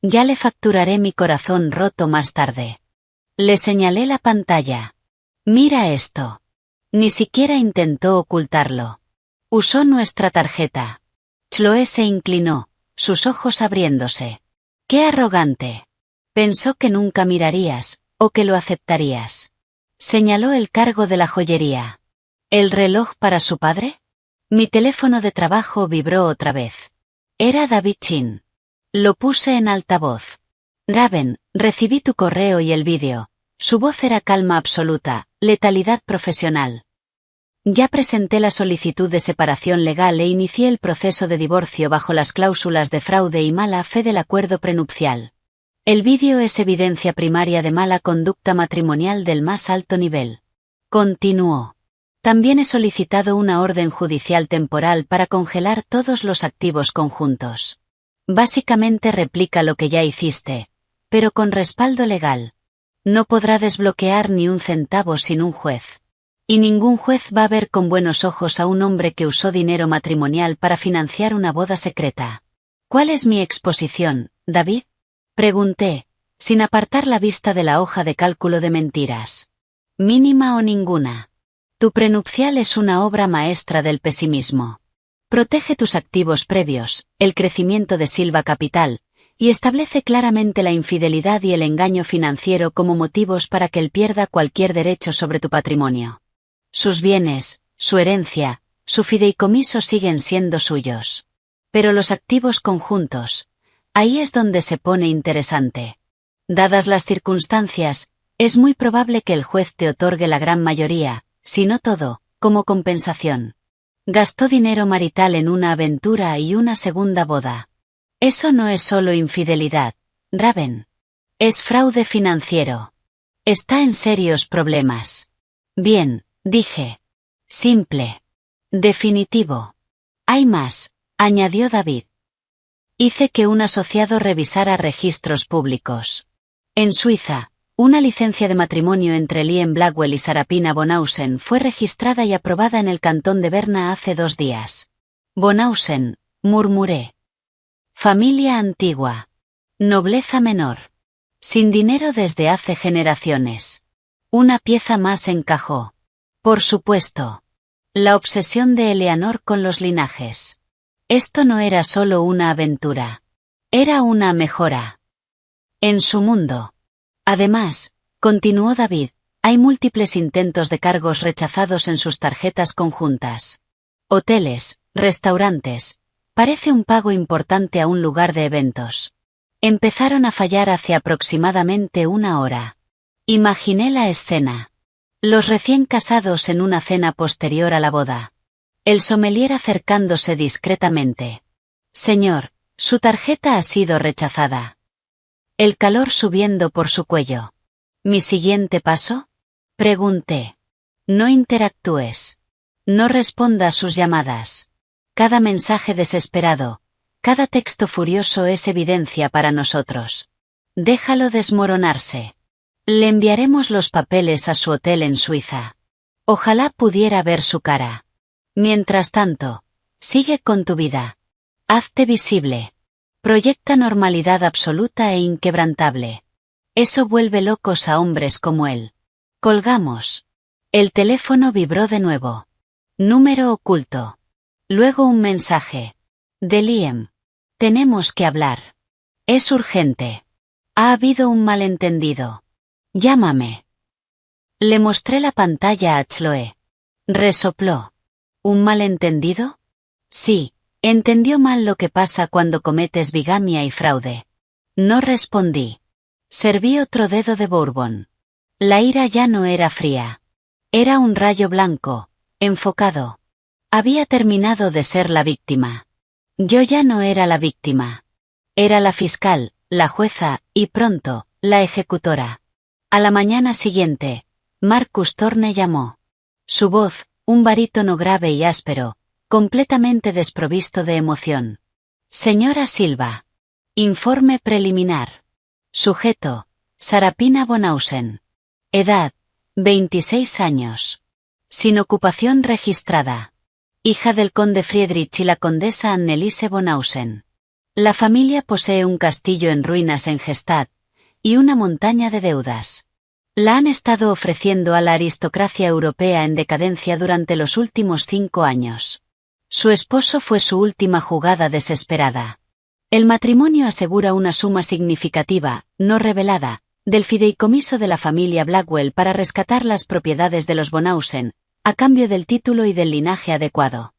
Ya le facturaré mi corazón roto más tarde. Le señalé la pantalla. Mira esto. Ni siquiera intentó ocultarlo. Usó nuestra tarjeta. Chloe se inclinó, sus ojos abriéndose. ¡Qué arrogante! Pensó que nunca mirarías, o que lo aceptarías. Señaló el cargo de la joyería. ¿El reloj para su padre? Mi teléfono de trabajo vibró otra vez. Era David Chin. Lo puse en altavoz. Raven, recibí tu correo y el vídeo. Su voz era calma absoluta, letalidad profesional. Ya presenté la solicitud de separación legal e inicié el proceso de divorcio bajo las cláusulas de fraude y mala fe del acuerdo prenupcial. El vídeo es evidencia primaria de mala conducta matrimonial del más alto nivel. Continuó. También he solicitado una orden judicial temporal para congelar todos los activos conjuntos. Básicamente replica lo que ya hiciste, pero con respaldo legal. No podrá desbloquear ni un centavo sin un juez. Y ningún juez va a ver con buenos ojos a un hombre que usó dinero matrimonial para financiar una boda secreta. ¿Cuál es mi exposición, David? Pregunté, sin apartar la vista de la hoja de cálculo de mentiras. Mínima o ninguna. Tu prenupcial es una obra maestra del pesimismo. Protege tus activos previos, el crecimiento de Silva Capital, y establece claramente la infidelidad y el engaño financiero como motivos para que él pierda cualquier derecho sobre tu patrimonio. Sus bienes, su herencia, su fideicomiso siguen siendo suyos. Pero los activos conjuntos, ahí es donde se pone interesante. Dadas las circunstancias, es muy probable que el juez te otorgue la gran mayoría, si no todo, como compensación. Gastó dinero marital en una aventura y una segunda boda. Eso no es solo infidelidad, Raven. Es fraude financiero. Está en serios problemas. Bien, dije. Simple. Definitivo. Hay más, añadió David. Hice que un asociado revisara registros públicos. En Suiza, una licencia de matrimonio entre Lien Blackwell y Sarapina Bonhausen fue registrada y aprobada en el cantón de Berna hace 2 días. Bonhausen, murmuré. Familia antigua. Nobleza menor. Sin dinero desde hace generaciones. Una pieza más encajó. Por supuesto. La obsesión de Eleanor con los linajes. Esto no era solo una aventura. Era una mejora. En su mundo. Además, continuó David, hay múltiples intentos de cargos rechazados en sus tarjetas conjuntas. Hoteles, restaurantes. Parece un pago importante a un lugar de eventos. Empezaron a fallar hace aproximadamente 1 hora. Imaginé la escena. Los recién casados en una cena posterior a la boda. El sommelier acercándose discretamente. Señor, su tarjeta ha sido rechazada. El calor subiendo por su cuello. ¿Mi siguiente paso? Pregunté. No interactúes. No responda a sus llamadas. Cada mensaje desesperado, cada texto furioso es evidencia para nosotros. Déjalo desmoronarse. Le enviaremos los papeles a su hotel en Suiza. Ojalá pudiera ver su cara. Mientras tanto, sigue con tu vida. Hazte visible. Proyecta normalidad absoluta e inquebrantable. Eso vuelve locos a hombres como él. Colgamos. El teléfono vibró de nuevo. Número oculto. Luego un mensaje. De Liam. Tenemos que hablar. Es urgente. Ha habido un malentendido. Llámame. Le mostré la pantalla a Chloe. Resopló. ¿Un malentendido? Sí, entendió mal lo que pasa cuando cometes bigamia y fraude. No respondí. Serví otro dedo de bourbon. La ira ya no era fría. Era un rayo blanco, enfocado. Había terminado de ser la víctima. Yo ya no era la víctima. Era la fiscal, la jueza, y pronto, la ejecutora. A la mañana siguiente, Marcus Thorne llamó. Su voz, un barítono grave y áspero, completamente desprovisto de emoción. Señora Silva. Informe preliminar. Sujeto, Sarapina Bonhausen. Edad, 26 años. Sin ocupación registrada. Hija del conde Friedrich y la condesa Anneliese Bonhausen. La familia posee un castillo en ruinas en Gstaad, y una montaña de deudas. La han estado ofreciendo a la aristocracia europea en decadencia durante los últimos 5 años. Su esposo fue su última jugada desesperada. El matrimonio asegura una suma significativa, no revelada, del fideicomiso de la familia Blackwell para rescatar las propiedades de los Bonhausen, a cambio del título y del linaje adecuado.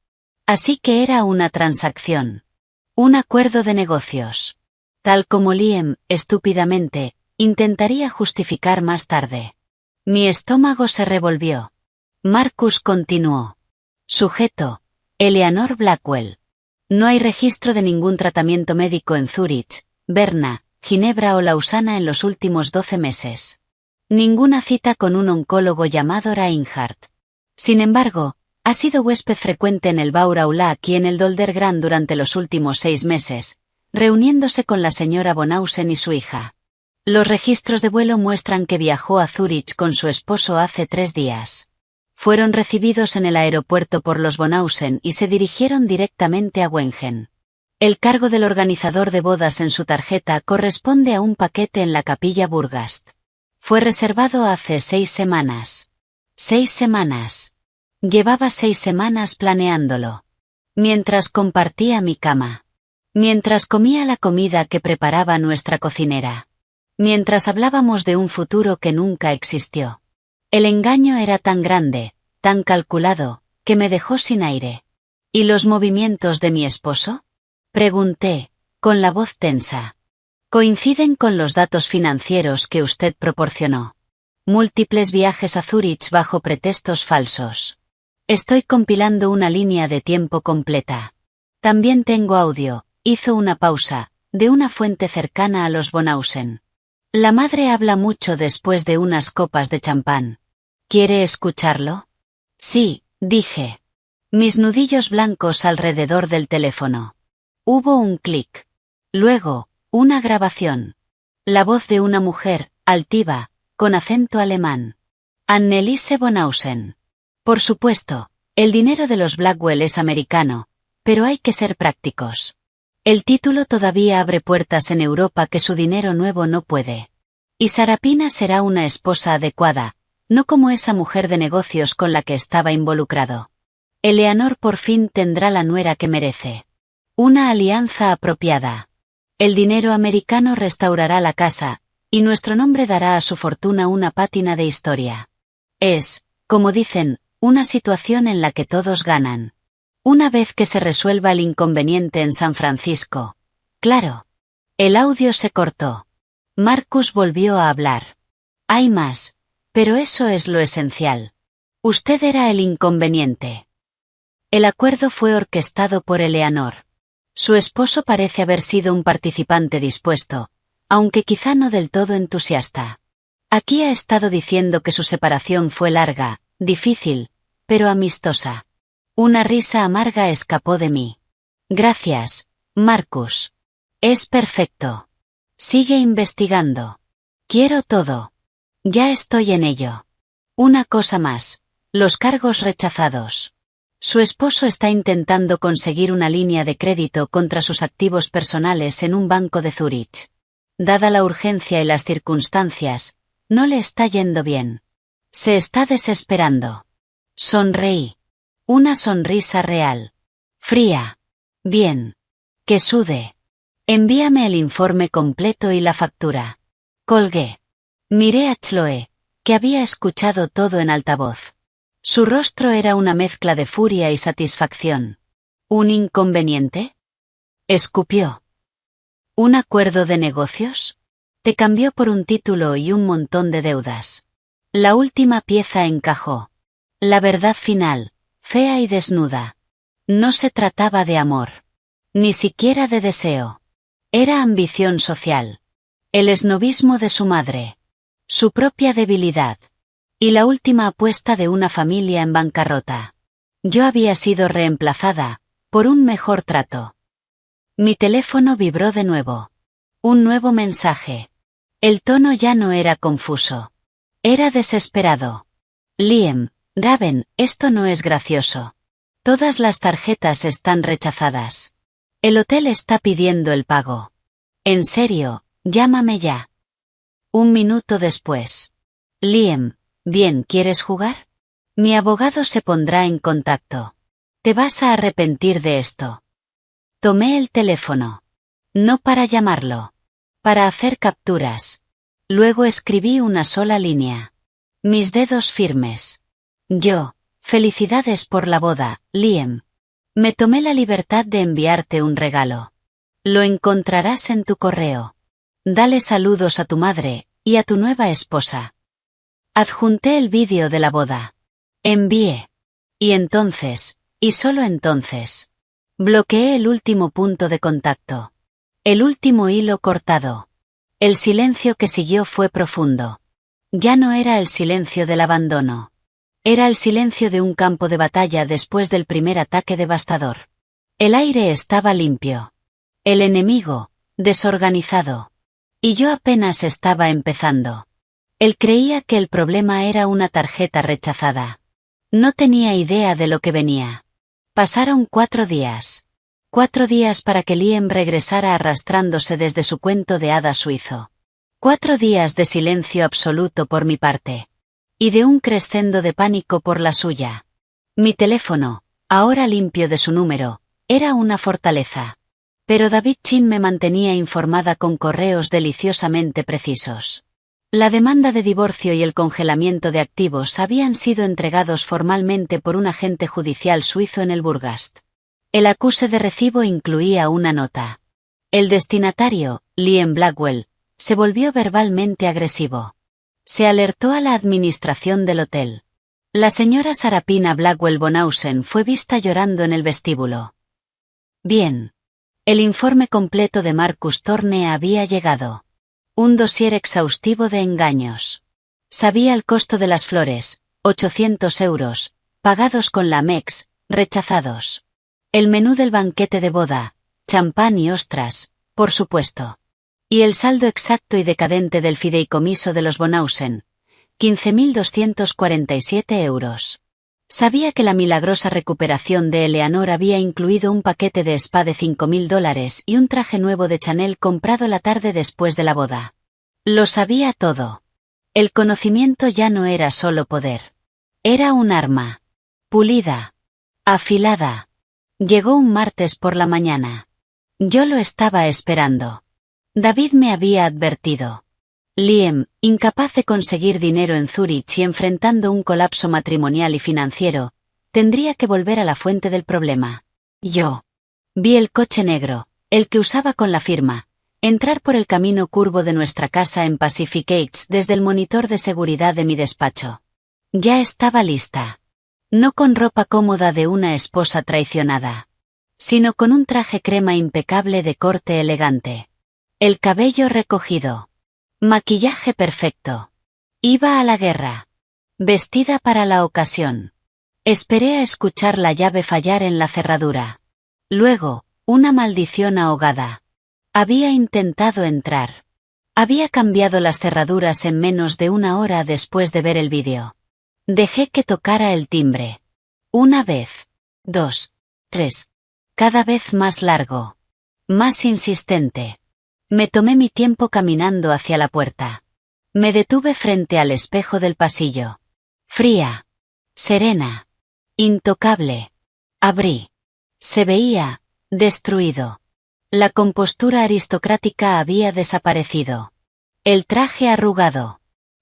Así que era una transacción. Un acuerdo de negocios. Tal como Liam, estúpidamente, intentaría justificar más tarde. Mi estómago se revolvió. Marcus continuó. Sujeto, Eleanor Blackwell. No hay registro de ningún tratamiento médico en Zúrich, Berna, Ginebra o Lausana en los últimos 12 meses. Ninguna cita con un oncólogo llamado Reinhardt. Sin embargo, ha sido huésped frecuente en el Baur Aulac y en el Dolder Grand durante los últimos 6 meses, reuniéndose con la señora Bonhausen y su hija. Los registros de vuelo muestran que viajó a Zúrich con su esposo hace 3 días. Fueron recibidos en el aeropuerto por los Bonhausen y se dirigieron directamente a Wengen. El cargo del organizador de bodas en su tarjeta corresponde a un paquete en la capilla Burgast. Fue reservado hace 6 semanas. 6 semanas. Llevaba 6 semanas planeándolo. Mientras compartía mi cama. Mientras comía la comida que preparaba nuestra cocinera. Mientras hablábamos de un futuro que nunca existió. El engaño era tan grande, tan calculado, que me dejó sin aire. ¿Y los movimientos de mi esposo? Pregunté, con la voz tensa. Coinciden con los datos financieros que usted proporcionó. Múltiples viajes a Zúrich bajo pretextos falsos. Estoy compilando una línea de tiempo completa. También tengo audio, hizo una pausa, de una fuente cercana a los Bonhausen. La madre habla mucho después de unas copas de champán. ¿Quiere escucharlo? Sí, dije. Mis nudillos blancos alrededor del teléfono. Hubo un clic. Luego, una grabación. La voz de una mujer, altiva, con acento alemán. Anneliese Bonhausen. Por supuesto, el dinero de los Blackwell es americano, pero hay que ser prácticos. El título todavía abre puertas en Europa que su dinero nuevo no puede. Y Sarapina será una esposa adecuada, no como esa mujer de negocios con la que estaba involucrado. Eleanor por fin tendrá la nuera que merece. Una alianza apropiada. El dinero americano restaurará la casa, y nuestro nombre dará a su fortuna una pátina de historia. Es, como dicen, una situación en la que todos ganan. Una vez que se resuelva el inconveniente en San Francisco. Claro. El audio se cortó. Marcus volvió a hablar. Hay más, pero eso es lo esencial. Usted era el inconveniente. El acuerdo fue orquestado por Eleanor. Su esposo parece haber sido un participante dispuesto, aunque quizá no del todo entusiasta. Aquí ha estado diciendo que su separación fue larga, difícil, pero amistosa. Una risa amarga escapó de mí. Gracias, Marcus. Es perfecto. Sigue investigando. Quiero todo. Ya estoy en ello. Una cosa más. Los cargos rechazados. Su esposo está intentando conseguir una línea de crédito contra sus activos personales en un banco de Zúrich. Dada la urgencia y las circunstancias, no le está yendo bien. Se está desesperando. Sonreí. Una sonrisa real. Fría. Bien. Que sude. Envíame el informe completo y la factura. Colgué. Miré a Chloe, que había escuchado todo en altavoz. Su rostro era una mezcla de furia y satisfacción. ¿Un inconveniente? Escupió. ¿Un acuerdo de negocios? Te cambió por un título y un montón de deudas. La última pieza encajó. La verdad final, fea y desnuda. No se trataba de amor. Ni siquiera de deseo. Era ambición social. El esnobismo de su madre. Su propia debilidad. Y la última apuesta de una familia en bancarrota. Yo había sido reemplazada, por un mejor trato. Mi teléfono vibró de nuevo. Un nuevo mensaje. El tono ya no era confuso. Era desesperado. Liam, Raven, esto no es gracioso. Todas las tarjetas están rechazadas. El hotel está pidiendo el pago. En serio, llámame ya. Un minuto después. Liam, bien, ¿quieres jugar? Mi abogado se pondrá en contacto. Te vas a arrepentir de esto. Tomé el teléfono. No para llamarlo. Para hacer capturas. Luego escribí una sola línea. Mis dedos firmes. Yo, felicidades por la boda, Liam. Me tomé la libertad de enviarte un regalo. Lo encontrarás en tu correo. Dale saludos a tu madre, y a tu nueva esposa. Adjunté el vídeo de la boda. Envié. Y entonces, y solo entonces, bloqueé el último punto de contacto. El último hilo cortado. El silencio que siguió fue profundo. Ya no era el silencio del abandono. Era el silencio de un campo de batalla después del primer ataque devastador. El aire estaba limpio. El enemigo, desorganizado. Y yo apenas estaba empezando. Él creía que el problema era una tarjeta rechazada. No tenía idea de lo que venía. Pasaron 4 días. 4 días para que Liam regresara arrastrándose desde su cuento de hadas suizo. 4 días de silencio absoluto por mi parte. Y de un crescendo de pánico por la suya. Mi teléfono, ahora limpio de su número, era una fortaleza. Pero David Chin me mantenía informada con correos deliciosamente precisos. La demanda de divorcio y el congelamiento de activos habían sido entregados formalmente por un agente judicial suizo en el Burgast. El acuse de recibo incluía una nota. El destinatario, Liam Blackwell, se volvió verbalmente agresivo. Se alertó a la administración del hotel. La señora Sarapina Blackwell Bonhausen fue vista llorando en el vestíbulo. Bien. El informe completo de Marcus Thorne había llegado. Un dossier exhaustivo de engaños. Sabía el costo de las flores, 800 euros, pagados con la Amex, rechazados. El menú del banquete de boda, champán y ostras, por supuesto. Y el saldo exacto y decadente del fideicomiso de los Bonhausen, 15.247 euros. Sabía que la milagrosa recuperación de Eleanor había incluido un paquete de spa de $5.000 y un traje nuevo de Chanel comprado la tarde después de la boda. Lo sabía todo. El conocimiento ya no era solo poder. Era un arma. Pulida. Afilada. Llegó un martes por la mañana. Yo lo estaba esperando. David me había advertido. Liam, incapaz de conseguir dinero en Zúrich y enfrentando un colapso matrimonial y financiero, tendría que volver a la fuente del problema. Yo vi el coche negro, el que usaba con la firma, entrar por el camino curvo de nuestra casa en Pacific Heights desde el monitor de seguridad de mi despacho. Ya estaba lista. No con ropa cómoda de una esposa traicionada, sino con un traje crema impecable de corte elegante. El cabello recogido. Maquillaje perfecto. Iba a la guerra. Vestida para la ocasión. Esperé a escuchar la llave fallar en la cerradura. Luego, una maldición ahogada. Había intentado entrar. Había cambiado las cerraduras en menos de una hora después de ver el vídeo. Dejé que tocara el timbre. Una vez. 2. 3. Cada vez más largo. Más insistente. Me tomé mi tiempo caminando hacia la puerta. Me detuve frente al espejo del pasillo. Fría. Serena. Intocable. Abrí. Se veía, destruido. La compostura aristocrática había desaparecido. El traje arrugado.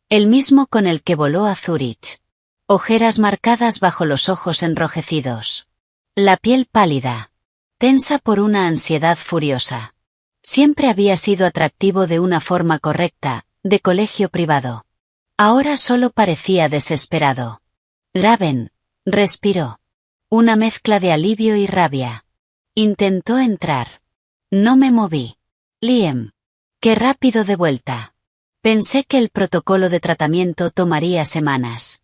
El mismo con el que voló a Zúrich. Ojeras marcadas bajo los ojos enrojecidos. La piel pálida. Tensa por una ansiedad furiosa. Siempre había sido atractivo de una forma correcta, de colegio privado. Ahora solo parecía desesperado. Raven, respiró. Una mezcla de alivio y rabia. Intentó entrar. No me moví. Liam. Qué rápido de vuelta. Pensé que el protocolo de tratamiento tomaría semanas.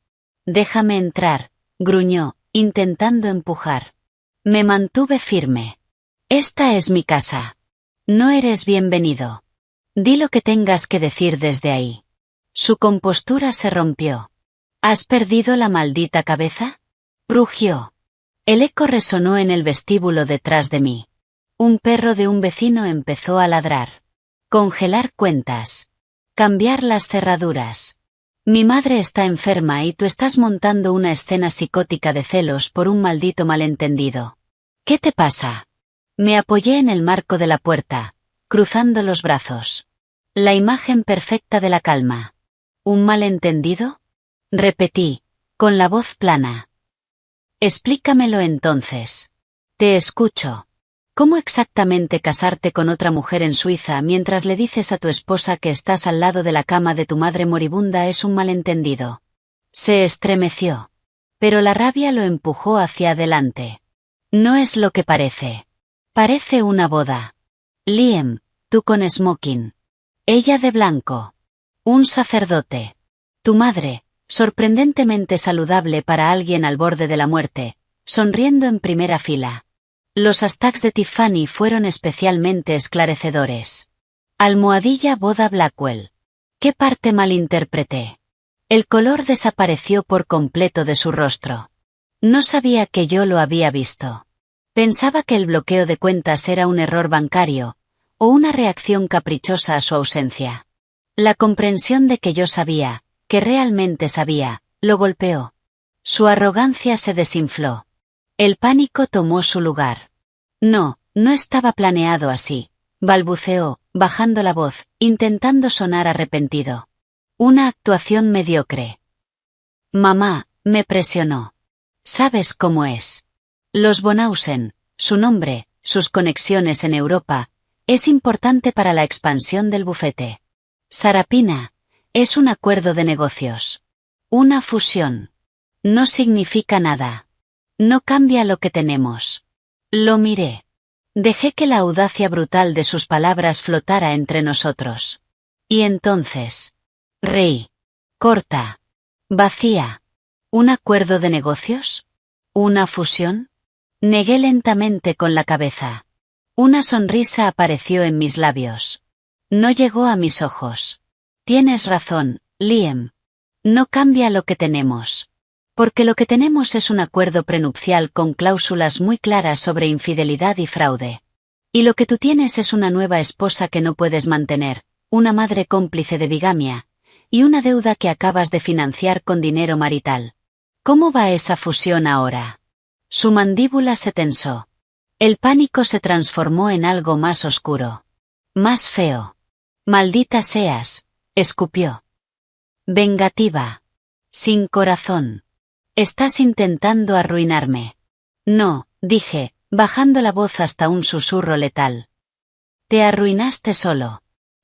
Déjame entrar, gruñó, intentando empujar. Me mantuve firme. Esta es mi casa. No eres bienvenido. Di lo que tengas que decir desde ahí. Su compostura se rompió. ¿Has perdido la maldita cabeza? Rugió. El eco resonó en el vestíbulo detrás de mí. Un perro de un vecino empezó a ladrar. Congelar cuentas. Cambiar las cerraduras. Mi madre está enferma y tú estás montando una escena psicótica de celos por un maldito malentendido. ¿Qué te pasa? Me apoyé en el marco de la puerta, cruzando los brazos. La imagen perfecta de la calma. ¿Un malentendido? Repetí, con la voz plana. Explícamelo entonces. Te escucho. ¿Cómo exactamente casarte con otra mujer en Suiza mientras le dices a tu esposa que estás al lado de la cama de tu madre moribunda es un malentendido? Se estremeció. Pero la rabia lo empujó hacia adelante. No es lo que parece. Parece una boda. Liam, tú con smoking. Ella de blanco. Un sacerdote. Tu madre, sorprendentemente saludable para alguien al borde de la muerte, sonriendo en primera fila. Los hashtags de Tiffany fueron especialmente esclarecedores. Almohadilla boda Blackwell. ¿Qué parte malinterpreté? El color desapareció por completo de su rostro. No sabía que yo lo había visto. Pensaba que el bloqueo de cuentas era un error bancario, o una reacción caprichosa a su ausencia. La comprensión de que yo sabía, que realmente sabía, lo golpeó. Su arrogancia se desinfló. El pánico tomó su lugar. No, no estaba planeado así, balbuceó, bajando la voz, intentando sonar arrepentido. Una actuación mediocre. Mamá, me presionó. ¿Sabes cómo es? Los Bonhausen, su nombre, sus conexiones en Europa, es importante para la expansión del bufete. Sarapina, es un acuerdo de negocios. Una fusión. No significa nada. No cambia lo que tenemos. Lo miré. Dejé que la audacia brutal de sus palabras flotara entre nosotros. Y entonces. Reí. Corta. Vacía. ¿Un acuerdo de negocios? ¿Una fusión? Negué lentamente con la cabeza. Una sonrisa apareció en mis labios. No llegó a mis ojos. Tienes razón, Liam. No cambia lo que tenemos. Porque lo que tenemos es un acuerdo prenupcial con cláusulas muy claras sobre infidelidad y fraude. Y lo que tú tienes es una nueva esposa que no puedes mantener, una madre cómplice de bigamia, y una deuda que acabas de financiar con dinero marital. ¿Cómo va esa fusión ahora? Su mandíbula se tensó. El pánico se transformó en algo más oscuro. Más feo. Maldita seas, escupió. Vengativa. Sin corazón. Estás intentando arruinarme. No, dije, bajando la voz hasta un susurro letal. Te arruinaste solo.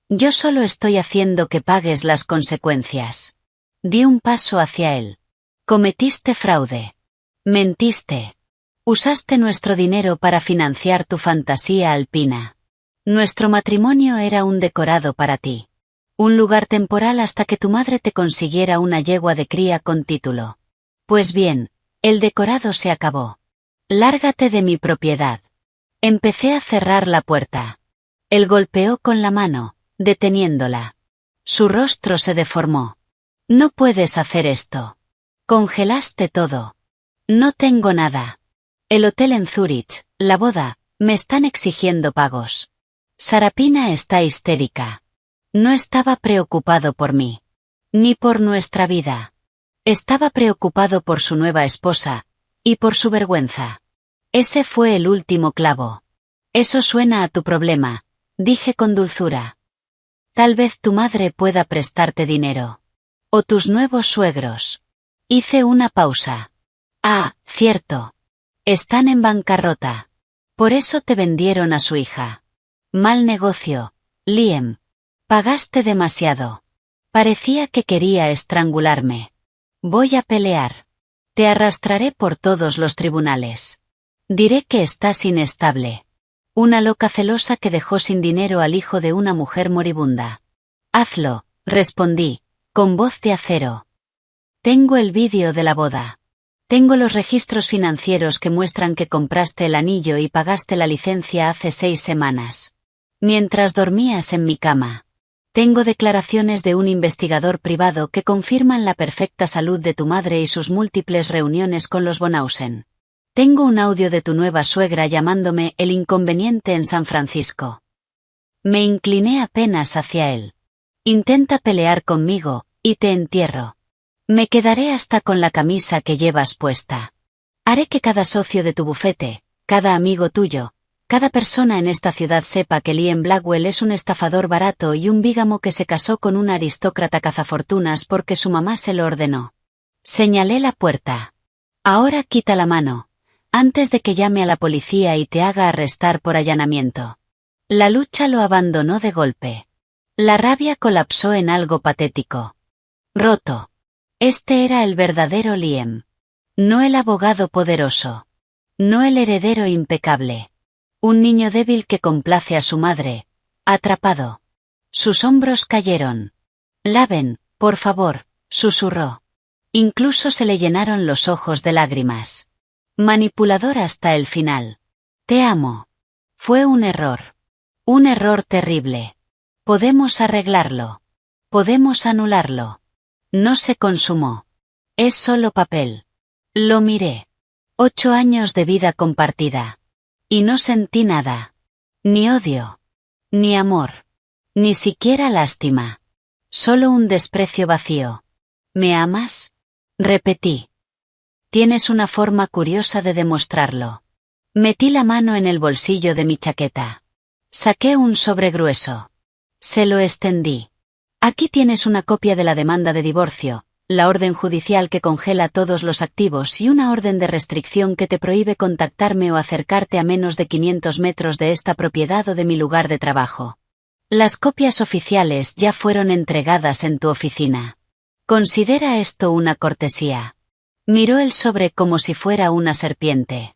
Yo solo estoy haciendo que pagues las consecuencias. Di un paso hacia él. Cometiste fraude. Mentiste. Usaste nuestro dinero para financiar tu fantasía alpina. Nuestro matrimonio era un decorado para ti. Un lugar temporal hasta que tu madre te consiguiera una yegua de cría con título. Pues bien, el decorado se acabó. Lárgate de mi propiedad. Empecé a cerrar la puerta. Él golpeó con la mano, deteniéndola. Su rostro se deformó. No puedes hacer esto. Congelaste todo. No tengo nada. El hotel en Zúrich, la boda, me están exigiendo pagos. Sarapina está histérica. No estaba preocupado por mí. Ni por nuestra vida. Estaba preocupado por su nueva esposa, y por su vergüenza. Ese fue el último clavo. Eso suena a tu problema, dije con dulzura. Tal vez tu madre pueda prestarte dinero. O tus nuevos suegros. Hice una pausa. Ah, cierto. Están en bancarrota. Por eso te vendieron a su hija. Mal negocio, Liam. Pagaste demasiado. Parecía que quería estrangularme. Voy a pelear. Te arrastraré por todos los tribunales. Diré que estás inestable. Una loca celosa que dejó sin dinero al hijo de una mujer moribunda. Hazlo, respondí, con voz de acero. Tengo el vídeo de la boda. Tengo los registros financieros que muestran que compraste el anillo y pagaste la licencia hace 6 semanas. Mientras dormías en mi cama. Tengo declaraciones de un investigador privado que confirman la perfecta salud de tu madre y sus múltiples reuniones con los Bonhausen. Tengo un audio de tu nueva suegra llamándome el inconveniente en San Francisco. Me incliné apenas hacia él. Intenta pelear conmigo, y te entierro. Me quedaré hasta con la camisa que llevas puesta. Haré que cada socio de tu bufete, cada amigo tuyo, cada persona en esta ciudad sepa que Liam Blackwell es un estafador barato y un bígamo que se casó con una aristócrata cazafortunas porque su mamá se lo ordenó. Señalé la puerta. Ahora quita la mano, antes de que llame a la policía y te haga arrestar por allanamiento. La lucha lo abandonó de golpe. La rabia colapsó en algo patético. Roto. Este era el verdadero Liam. No el abogado poderoso. No el heredero impecable. Un niño débil que complace a su madre. Atrapado. Sus hombros cayeron. Laven, por favor, susurró. Incluso se le llenaron los ojos de lágrimas. Manipulador hasta el final. Te amo. Fue un error. Un error terrible. Podemos arreglarlo. Podemos anularlo. No se consumó. Es solo papel. Lo miré. 8 años de vida compartida. Y no sentí nada. Ni odio. Ni amor. Ni siquiera lástima. Solo un desprecio vacío. ¿Me amas? Repetí. Tienes una forma curiosa de demostrarlo. Metí la mano en el bolsillo de mi chaqueta. Saqué un sobre grueso. Se lo extendí. Aquí tienes una copia de la demanda de divorcio, la orden judicial que congela todos los activos y una orden de restricción que te prohíbe contactarme o acercarte a menos de 500 metros de esta propiedad o de mi lugar de trabajo. Las copias oficiales ya fueron entregadas en tu oficina. Considera esto una cortesía. Miró el sobre como si fuera una serpiente.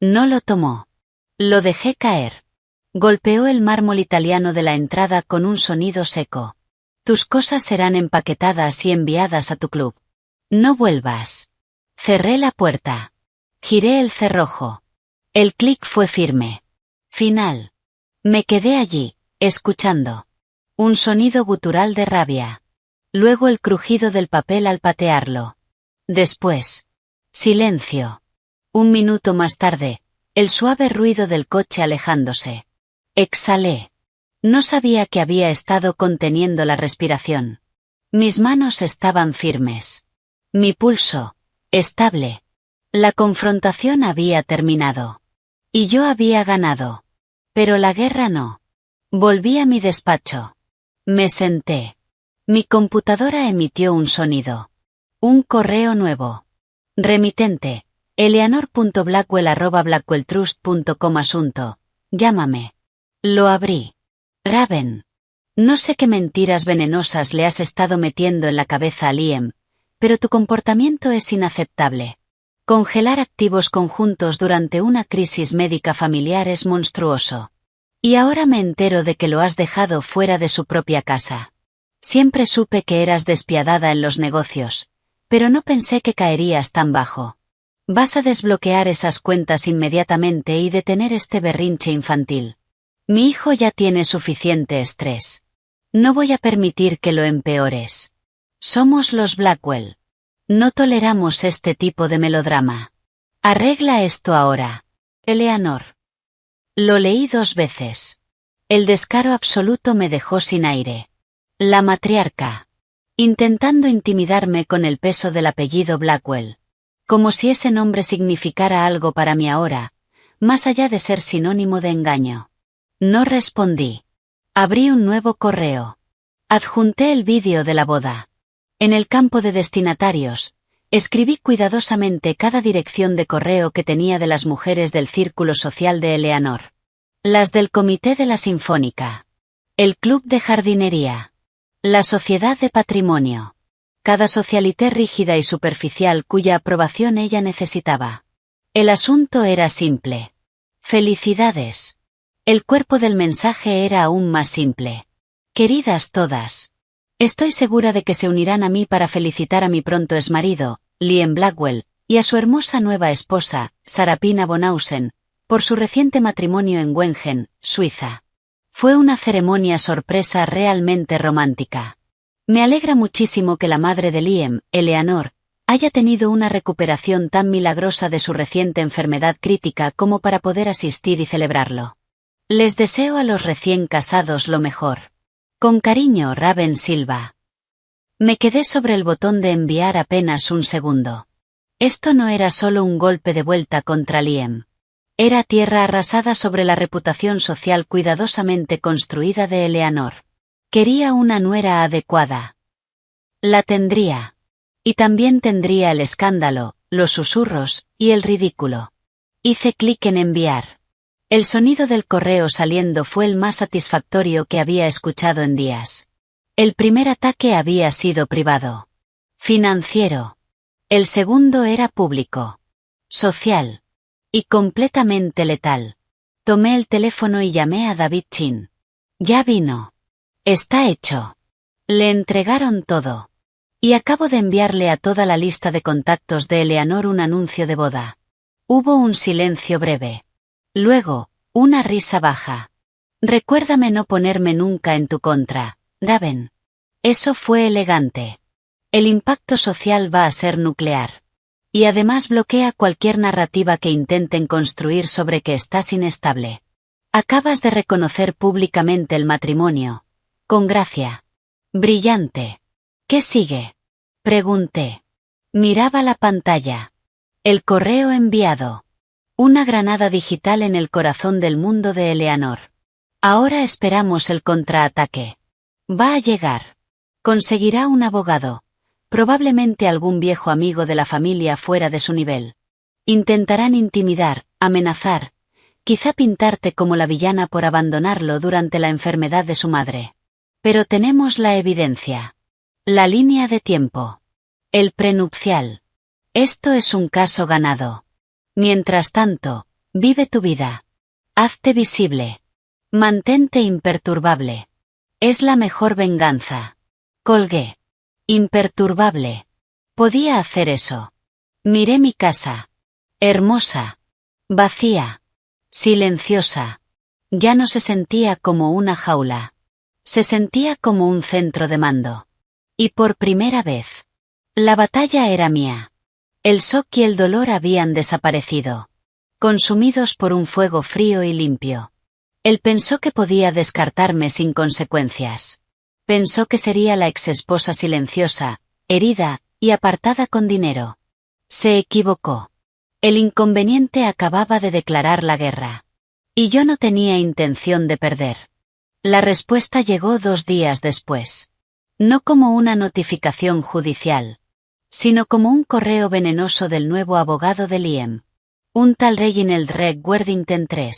No lo tomó. Lo dejé caer. Golpeó el mármol italiano de la entrada con un sonido seco. Tus cosas serán empaquetadas y enviadas a tu club. No vuelvas. Cerré la puerta. Giré el cerrojo. El clic fue firme. Final. Me quedé allí, escuchando. Un sonido gutural de rabia. Luego el crujido del papel al patearlo. Después. Silencio. Un minuto más tarde, el suave ruido del coche alejándose. Exhalé. No sabía que había estado conteniendo la respiración. Mis manos estaban firmes. Mi pulso, estable. La confrontación había terminado. Y yo había ganado. Pero la guerra no. Volví a mi despacho. Me senté. Mi computadora emitió un sonido. Un correo nuevo. Remitente, eleanor.blackwell@blackwelltrust.com asunto. Llámame. Lo abrí. Raven. No sé qué mentiras venenosas le has estado metiendo en la cabeza a Liam, pero tu comportamiento es inaceptable. Congelar activos conjuntos durante una crisis médica familiar es monstruoso. Y ahora me entero de que lo has dejado fuera de su propia casa. Siempre supe que eras despiadada en los negocios, pero no pensé que caerías tan bajo. Vas a desbloquear esas cuentas inmediatamente y detener este berrinche infantil. Mi hijo ya tiene suficiente estrés. No voy a permitir que lo empeores. Somos los Blackwell. No toleramos este tipo de melodrama. Arregla esto ahora. Eleanor. Lo leí 2 veces. El descaro absoluto me dejó sin aire. La matriarca. Intentando intimidarme con el peso del apellido Blackwell. Como si ese nombre significara algo para mí ahora, más allá de ser sinónimo de engaño. No respondí. Abrí un nuevo correo. Adjunté el vídeo de la boda. En el campo de destinatarios, escribí cuidadosamente cada dirección de correo que tenía de las mujeres del círculo social de Eleanor. Las del Comité de la Sinfónica. El Club de Jardinería. La Sociedad de Patrimonio. Cada socialité rígida y superficial cuya aprobación ella necesitaba. El asunto era simple. Felicidades. El cuerpo del mensaje era aún más simple. Queridas todas. Estoy segura de que se unirán a mí para felicitar a mi pronto exmarido, Liam Blackwell, y a su hermosa nueva esposa, Sarapina Bonhausen, por su reciente matrimonio en Wengen, Suiza. Fue una ceremonia sorpresa realmente romántica. Me alegra muchísimo que la madre de Liam, Eleanor, haya tenido una recuperación tan milagrosa de su reciente enfermedad crítica como para poder asistir y celebrarlo. Les deseo a los recién casados lo mejor. Con cariño, Raven Silva. Me quedé sobre el botón de enviar apenas un segundo. Esto no era solo un golpe de vuelta contra Liam. Era tierra arrasada sobre la reputación social cuidadosamente construida de Eleanor. Quería una nuera adecuada. La tendría. Y también tendría el escándalo, los susurros, y el ridículo. Hice clic en enviar. El sonido del correo saliendo fue el más satisfactorio que había escuchado en días. El primer ataque había sido privado. Financiero. El segundo era público. Social. Y completamente letal. Tomé el teléfono y llamé a David Chin. Ya vino. Está hecho. Le entregaron todo. Y acabo de enviarle a toda la lista de contactos de Eleanor un anuncio de boda. Hubo un silencio breve. Luego, una risa baja. Recuérdame no ponerme nunca en tu contra, Raven. Eso fue elegante. El impacto social va a ser nuclear. Y además bloquea cualquier narrativa que intenten construir sobre que estás inestable. Acabas de reconocer públicamente el matrimonio. Con gracia. Brillante. ¿Qué sigue? Pregunté. Miraba la pantalla. El correo enviado. Una granada digital en el corazón del mundo de Eleanor. Ahora esperamos el contraataque. Va a llegar. Conseguirá un abogado. Probablemente algún viejo amigo de la familia fuera de su nivel. Intentarán intimidar, amenazar, quizá pintarte como la villana por abandonarlo durante la enfermedad de su madre. Pero tenemos la evidencia. La línea de tiempo. El prenupcial. Esto es un caso ganado. Mientras tanto, vive tu vida. Hazte visible. Mantente imperturbable. Es la mejor venganza. Colgué. Imperturbable. Podía hacer eso. Miré mi casa. Hermosa. Vacía. Silenciosa. Ya no se sentía como una jaula. Se sentía como un centro de mando. Y por primera vez. La batalla era mía. El shock y el dolor habían desaparecido. Consumidos por un fuego frío y limpio. Él pensó que podía descartarme sin consecuencias. Pensó que sería la exesposa silenciosa, herida, y apartada con dinero. Se equivocó. El inconveniente acababa de declarar la guerra. Y yo no tenía intención de perder. La respuesta llegó 2 días después. No como una notificación judicial, sino como un correo venenoso del nuevo abogado de Liam. Un tal Reginald Reg Worthington III.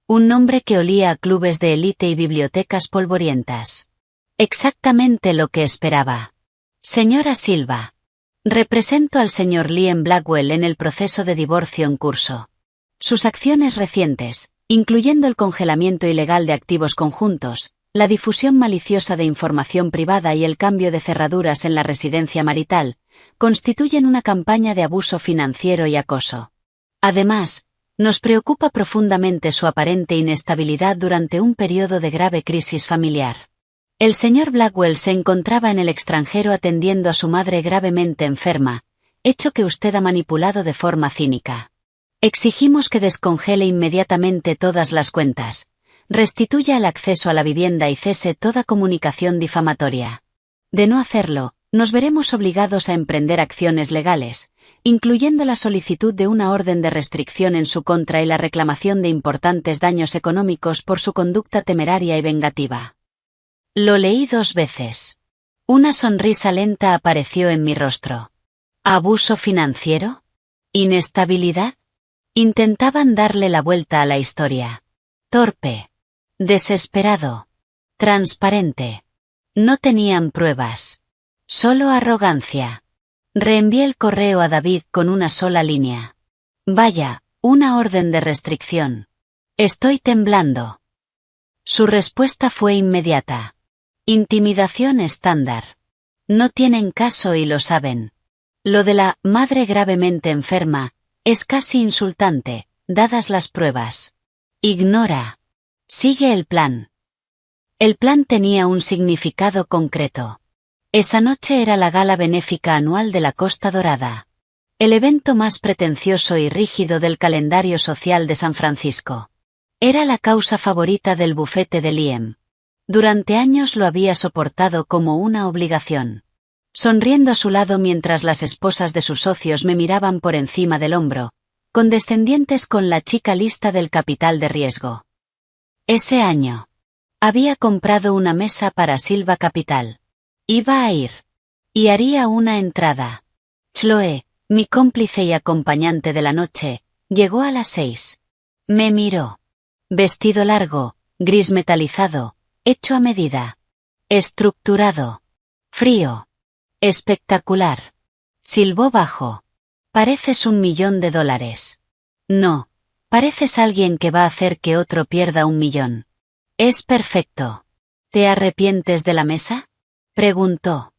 Un nombre que olía a clubes de élite y bibliotecas polvorientas. Exactamente lo que esperaba. Señora Silva. Represento al señor Liam Blackwell en el proceso de divorcio en curso. Sus acciones recientes, incluyendo el congelamiento ilegal de activos conjuntos, la difusión maliciosa de información privada y el cambio de cerraduras en la residencia marital constituyen una campaña de abuso financiero y acoso. Además, nos preocupa profundamente su aparente inestabilidad durante un periodo de grave crisis familiar. El señor Blackwell se encontraba en el extranjero atendiendo a su madre gravemente enferma, hecho que usted ha manipulado de forma cínica. Exigimos que descongele inmediatamente todas las cuentas, restituya el acceso a la vivienda y cese toda comunicación difamatoria. De no hacerlo, nos veremos obligados a emprender acciones legales, incluyendo la solicitud de una orden de restricción en su contra y la reclamación de importantes daños económicos por su conducta temeraria y vengativa. Lo leí 2 veces. Una sonrisa lenta apareció en mi rostro. ¿Abuso financiero? ¿Inestabilidad? Intentaban darle la vuelta a la historia. Torpe. Desesperado. Transparente. No tenían pruebas. Solo arrogancia. Reenvié el correo a David con una sola línea. Vaya, una orden de restricción. Estoy temblando. Su respuesta fue inmediata. Intimidación estándar. No tienen caso y lo saben. Lo de la madre gravemente enferma es casi insultante, dadas las pruebas. Ignora. Sigue el plan. El plan tenía un significado concreto. Esa noche era la gala benéfica anual de la Costa Dorada. El evento más pretencioso y rígido del calendario social de San Francisco. Era la causa favorita del bufete de Liam. Durante años lo había soportado como una obligación. Sonriendo a su lado mientras las esposas de sus socios me miraban por encima del hombro, condescendientes con la chica lista del capital de riesgo. Ese año. Había comprado una mesa para Silva Capital. Iba a ir. Y haría una entrada. Chloe, mi cómplice y acompañante de la noche, llegó a las 6. Me miró. Vestido largo, gris metalizado, hecho a medida. Estructurado. Frío. Espectacular. Silbó bajo. Pareces $1.000.000. No, pareces alguien que va a hacer que otro pierda 1.000.000. Es perfecto. ¿Te arrepientes de la mesa? Preguntó.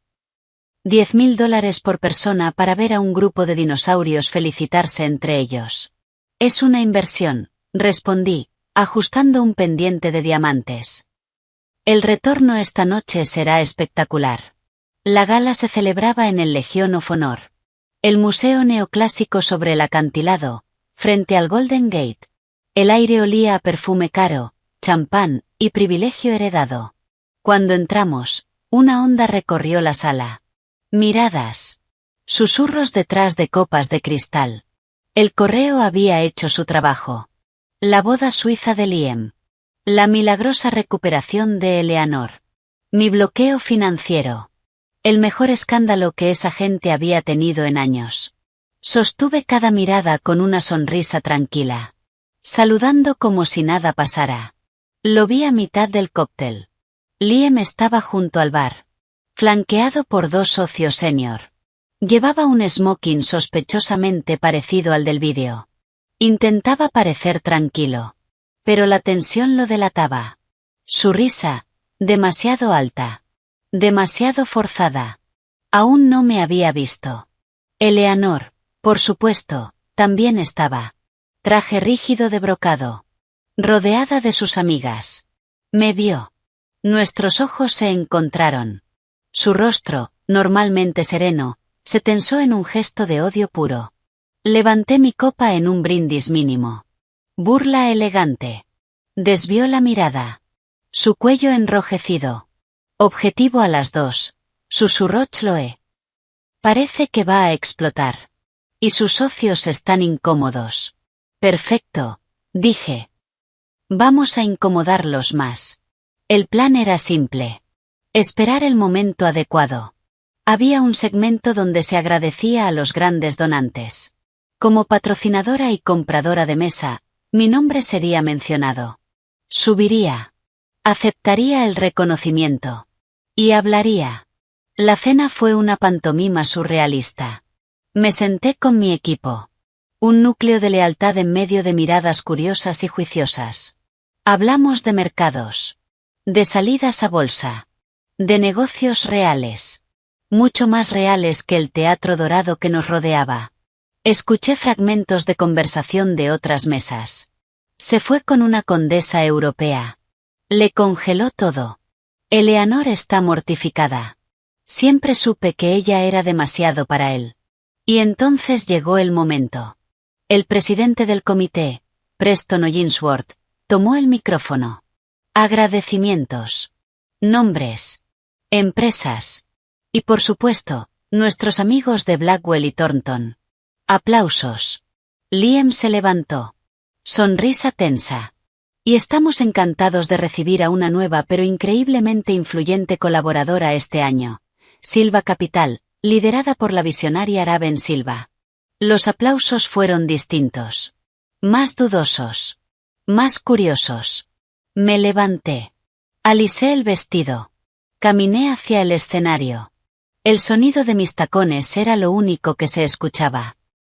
$10.000 por persona para ver a un grupo de dinosaurios felicitarse entre ellos. Es una inversión, respondí, ajustando un pendiente de diamantes. El retorno esta noche será espectacular. La gala se celebraba en el Legion of Honor. El museo neoclásico sobre el acantilado, frente al Golden Gate. El aire olía a perfume caro, champán y privilegio heredado. Cuando entramos, una onda recorrió la sala. Miradas. Susurros detrás de copas de cristal. El correo había hecho su trabajo. La boda suiza de Liam. La milagrosa recuperación de Eleanor. Mi bloqueo financiero. El mejor escándalo que esa gente había tenido en años. Sostuve cada mirada con una sonrisa tranquila. Saludando como si nada pasara. Lo vi a mitad del cóctel. Liam estaba junto al bar. Flanqueado por 2 socios senior. Llevaba un smoking sospechosamente parecido al del vídeo. Intentaba parecer tranquilo. Pero la tensión lo delataba. Su risa, demasiado alta. Demasiado forzada. Aún no me había visto. Eleanor, por supuesto, también estaba. Traje rígido de brocado. Rodeada de sus amigas. Me vio. Nuestros ojos se encontraron. Su rostro, normalmente sereno, se tensó en un gesto de odio puro. Levanté mi copa en un brindis mínimo. Burla elegante. Desvió la mirada. Su cuello enrojecido. Objetivo a las 2. Susurró Chloe. Parece que va a explotar. Y sus socios están incómodos. Perfecto, dije. Vamos a incomodarlos más. El plan era simple. Esperar el momento adecuado. Había un segmento donde se agradecía a los grandes donantes. Como patrocinadora y compradora de mesa, mi nombre sería mencionado. Subiría. Aceptaría el reconocimiento. Y hablaría. La cena fue una pantomima surrealista. Me senté con mi equipo. Un núcleo de lealtad en medio de miradas curiosas y juiciosas. Hablamos de mercados. De salidas a bolsa. De negocios reales. Mucho más reales que el teatro dorado que nos rodeaba. Escuché fragmentos de conversación de otras mesas. Se fue con una condesa europea. Le congeló todo. Eleanor está mortificada. Siempre supe que ella era demasiado para él. Y entonces llegó el momento. El presidente del comité, Preston O'Ginsworth, tomó el micrófono. Agradecimientos. Nombres. Empresas. Y por supuesto, nuestros amigos de Blackwell y Thornton. Aplausos. Liam se levantó. Sonrisa tensa. Y estamos encantados de recibir a una nueva pero increíblemente influyente colaboradora este año. Silva Capital, liderada por la visionaria Raven Silva. Los aplausos fueron distintos. Más dudosos. Más curiosos. Me levanté. Alisé el vestido. Caminé hacia el escenario. El sonido de mis tacones era lo único que se escuchaba.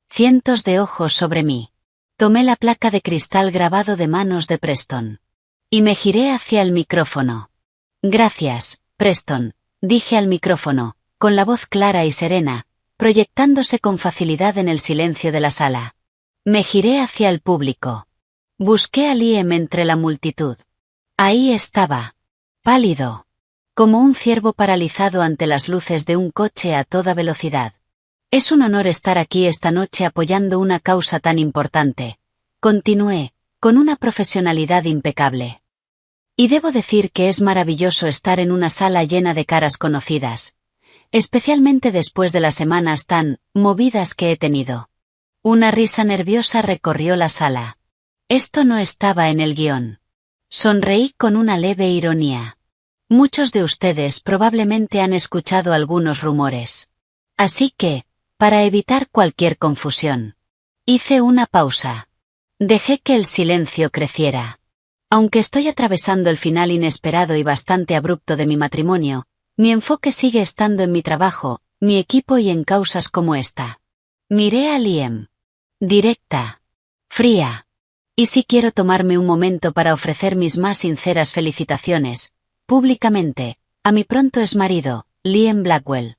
Cientos de ojos sobre mí. Tomé la placa de cristal grabado de manos de Preston. Y me giré hacia el micrófono. Gracias, Preston, dije al micrófono, con la voz clara y serena, proyectándose con facilidad en el silencio de la sala. Me giré hacia el público. Busqué a Liam entre la multitud. Ahí estaba. Pálido. Como un ciervo paralizado ante las luces de un coche a toda velocidad. Es un honor estar aquí esta noche apoyando una causa tan importante. Continué, con una profesionalidad impecable. Y debo decir que es maravilloso estar en una sala llena de caras conocidas. Especialmente después de las semanas tan movidas que he tenido. Una risa nerviosa recorrió la sala. Esto no estaba en el guión. Sonreí con una leve ironía. Muchos de ustedes probablemente han escuchado algunos rumores. Así que, para evitar cualquier confusión, hice una pausa. Dejé que el silencio creciera. Aunque estoy atravesando el final inesperado y bastante abrupto de mi matrimonio, mi enfoque sigue estando en mi trabajo, mi equipo y en causas como esta. Miré a Liam. Directa. Fría. Y sí quiero tomarme un momento para ofrecer mis más sinceras felicitaciones, públicamente, a mi pronto exmarido, Liam Blackwell.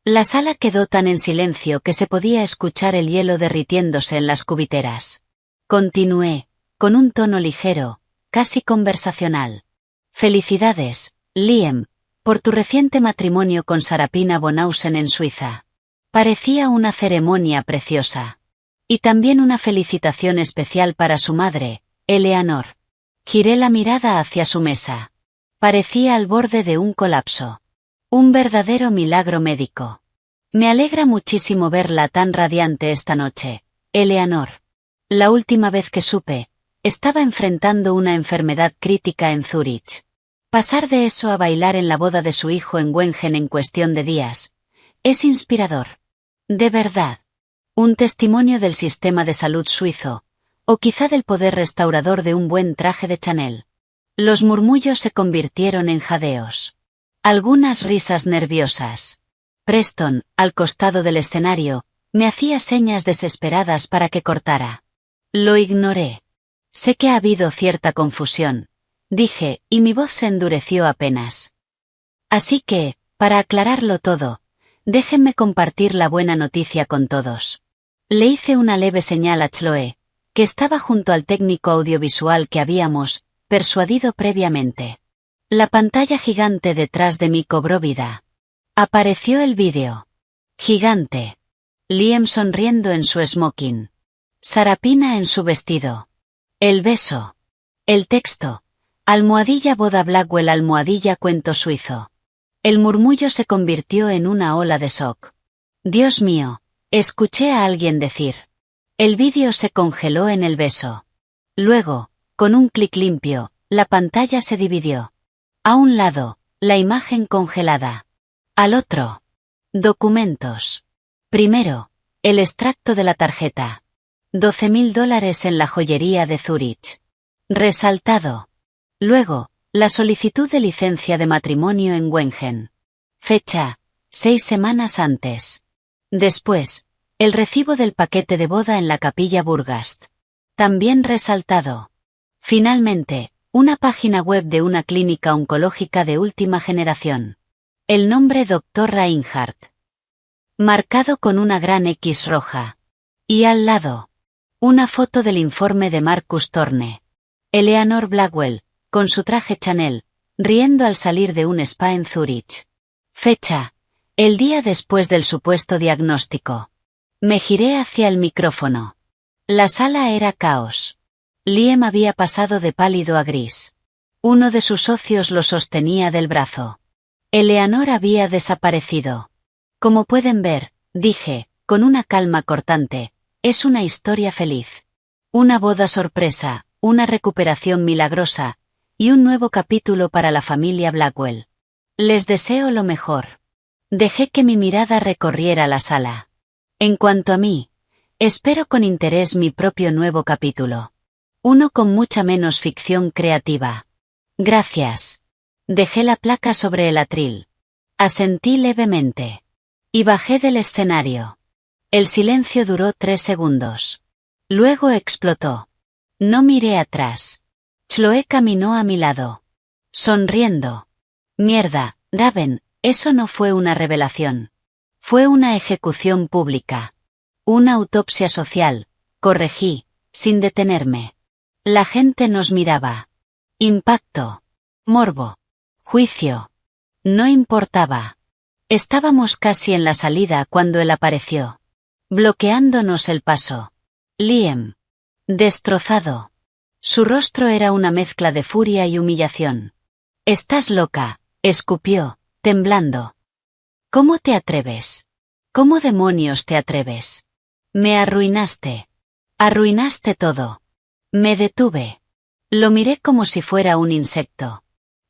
La sala quedó tan en silencio que se podía escuchar el hielo derritiéndose en las cubiteras. Continué, con un tono ligero, casi conversacional. Felicidades, Liam, por tu reciente matrimonio con Sarapina Bonhausen en Suiza. Parecía una ceremonia preciosa. Y también una felicitación especial para su madre, Eleanor. Giré la mirada hacia su mesa. Parecía al borde de un colapso. Un verdadero milagro médico. Me alegra muchísimo verla tan radiante esta noche, Eleanor. La última vez que supe, estaba enfrentando una enfermedad crítica en Zúrich. Pasar de eso a bailar en la boda de su hijo en Wengen en cuestión de días, es inspirador. De verdad. Un testimonio del sistema de salud suizo, o quizá del poder restaurador de un buen traje de Chanel. Los murmullos se convirtieron en jadeos. Algunas risas nerviosas. Preston, al costado del escenario, me hacía señas desesperadas para que cortara. Lo ignoré. Sé que ha habido cierta confusión, dije, y mi voz se endureció apenas. Así que, para aclararlo todo, déjenme compartir la buena noticia con todos. Le hice una leve señal a Chloe, que estaba junto al técnico audiovisual que habíamos persuadido previamente. La pantalla gigante detrás de mí cobró vida. Apareció el vídeo. Gigante. Liam sonriendo en su smoking. Sarapina en su vestido. El beso. El texto. Almohadilla boda Blackwell almohadilla cuento suizo. El murmullo se convirtió en una ola de shock. Dios mío, escuché a alguien decir. El vídeo se congeló en el beso. Luego, con un clic limpio, la pantalla se dividió. A un lado, la imagen congelada. Al otro. Documentos. Primero, el extracto de la tarjeta. $12.000 en la joyería de Zúrich. Resaltado. Luego, la solicitud de licencia de matrimonio en Wengen. Fecha, 6 semanas antes. Después, el recibo del paquete de boda en la capilla Burgast. También resaltado. Finalmente, Una página web de una clínica oncológica de última generación. El nombre Dr. Reinhardt. Marcado con una gran X roja. Y al lado, una foto del informe de Marcus Thorne. Eleanor Blackwell, con su traje Chanel, riendo al salir de un spa en Zúrich. Fecha: el día después del supuesto diagnóstico. Me giré hacia el micrófono. La sala era caos. Liam había pasado de pálido a gris. Uno de sus socios lo sostenía del brazo. Eleanor había desaparecido. Como pueden ver, dije, con una calma cortante, es una historia feliz. Una boda sorpresa, una recuperación milagrosa, y un nuevo capítulo para la familia Blackwell. Les deseo lo mejor. Dejé que mi mirada recorriera la sala. En cuanto a mí, espero con interés mi propio nuevo capítulo. Uno con mucha menos ficción creativa. Gracias. Dejé la placa sobre el atril. Asentí levemente. Y bajé del escenario. El silencio duró 3 segundos. Luego explotó. No miré atrás. Chloe caminó a mi lado. Sonriendo. Mierda, Raven, eso no fue una revelación. Fue una ejecución pública. Una autopsia social, corregí, sin detenerme. La gente nos miraba. Impacto. Morbo. Juicio. No importaba. Estábamos casi en la salida cuando él apareció. Bloqueándonos el paso. Liam. Destrozado. Su rostro era una mezcla de furia y humillación. «Estás loca», escupió, temblando. «¿Cómo te atreves? ¿Cómo demonios te atreves? Me arruinaste. Arruinaste todo». Me detuve. Lo miré como si fuera un insecto.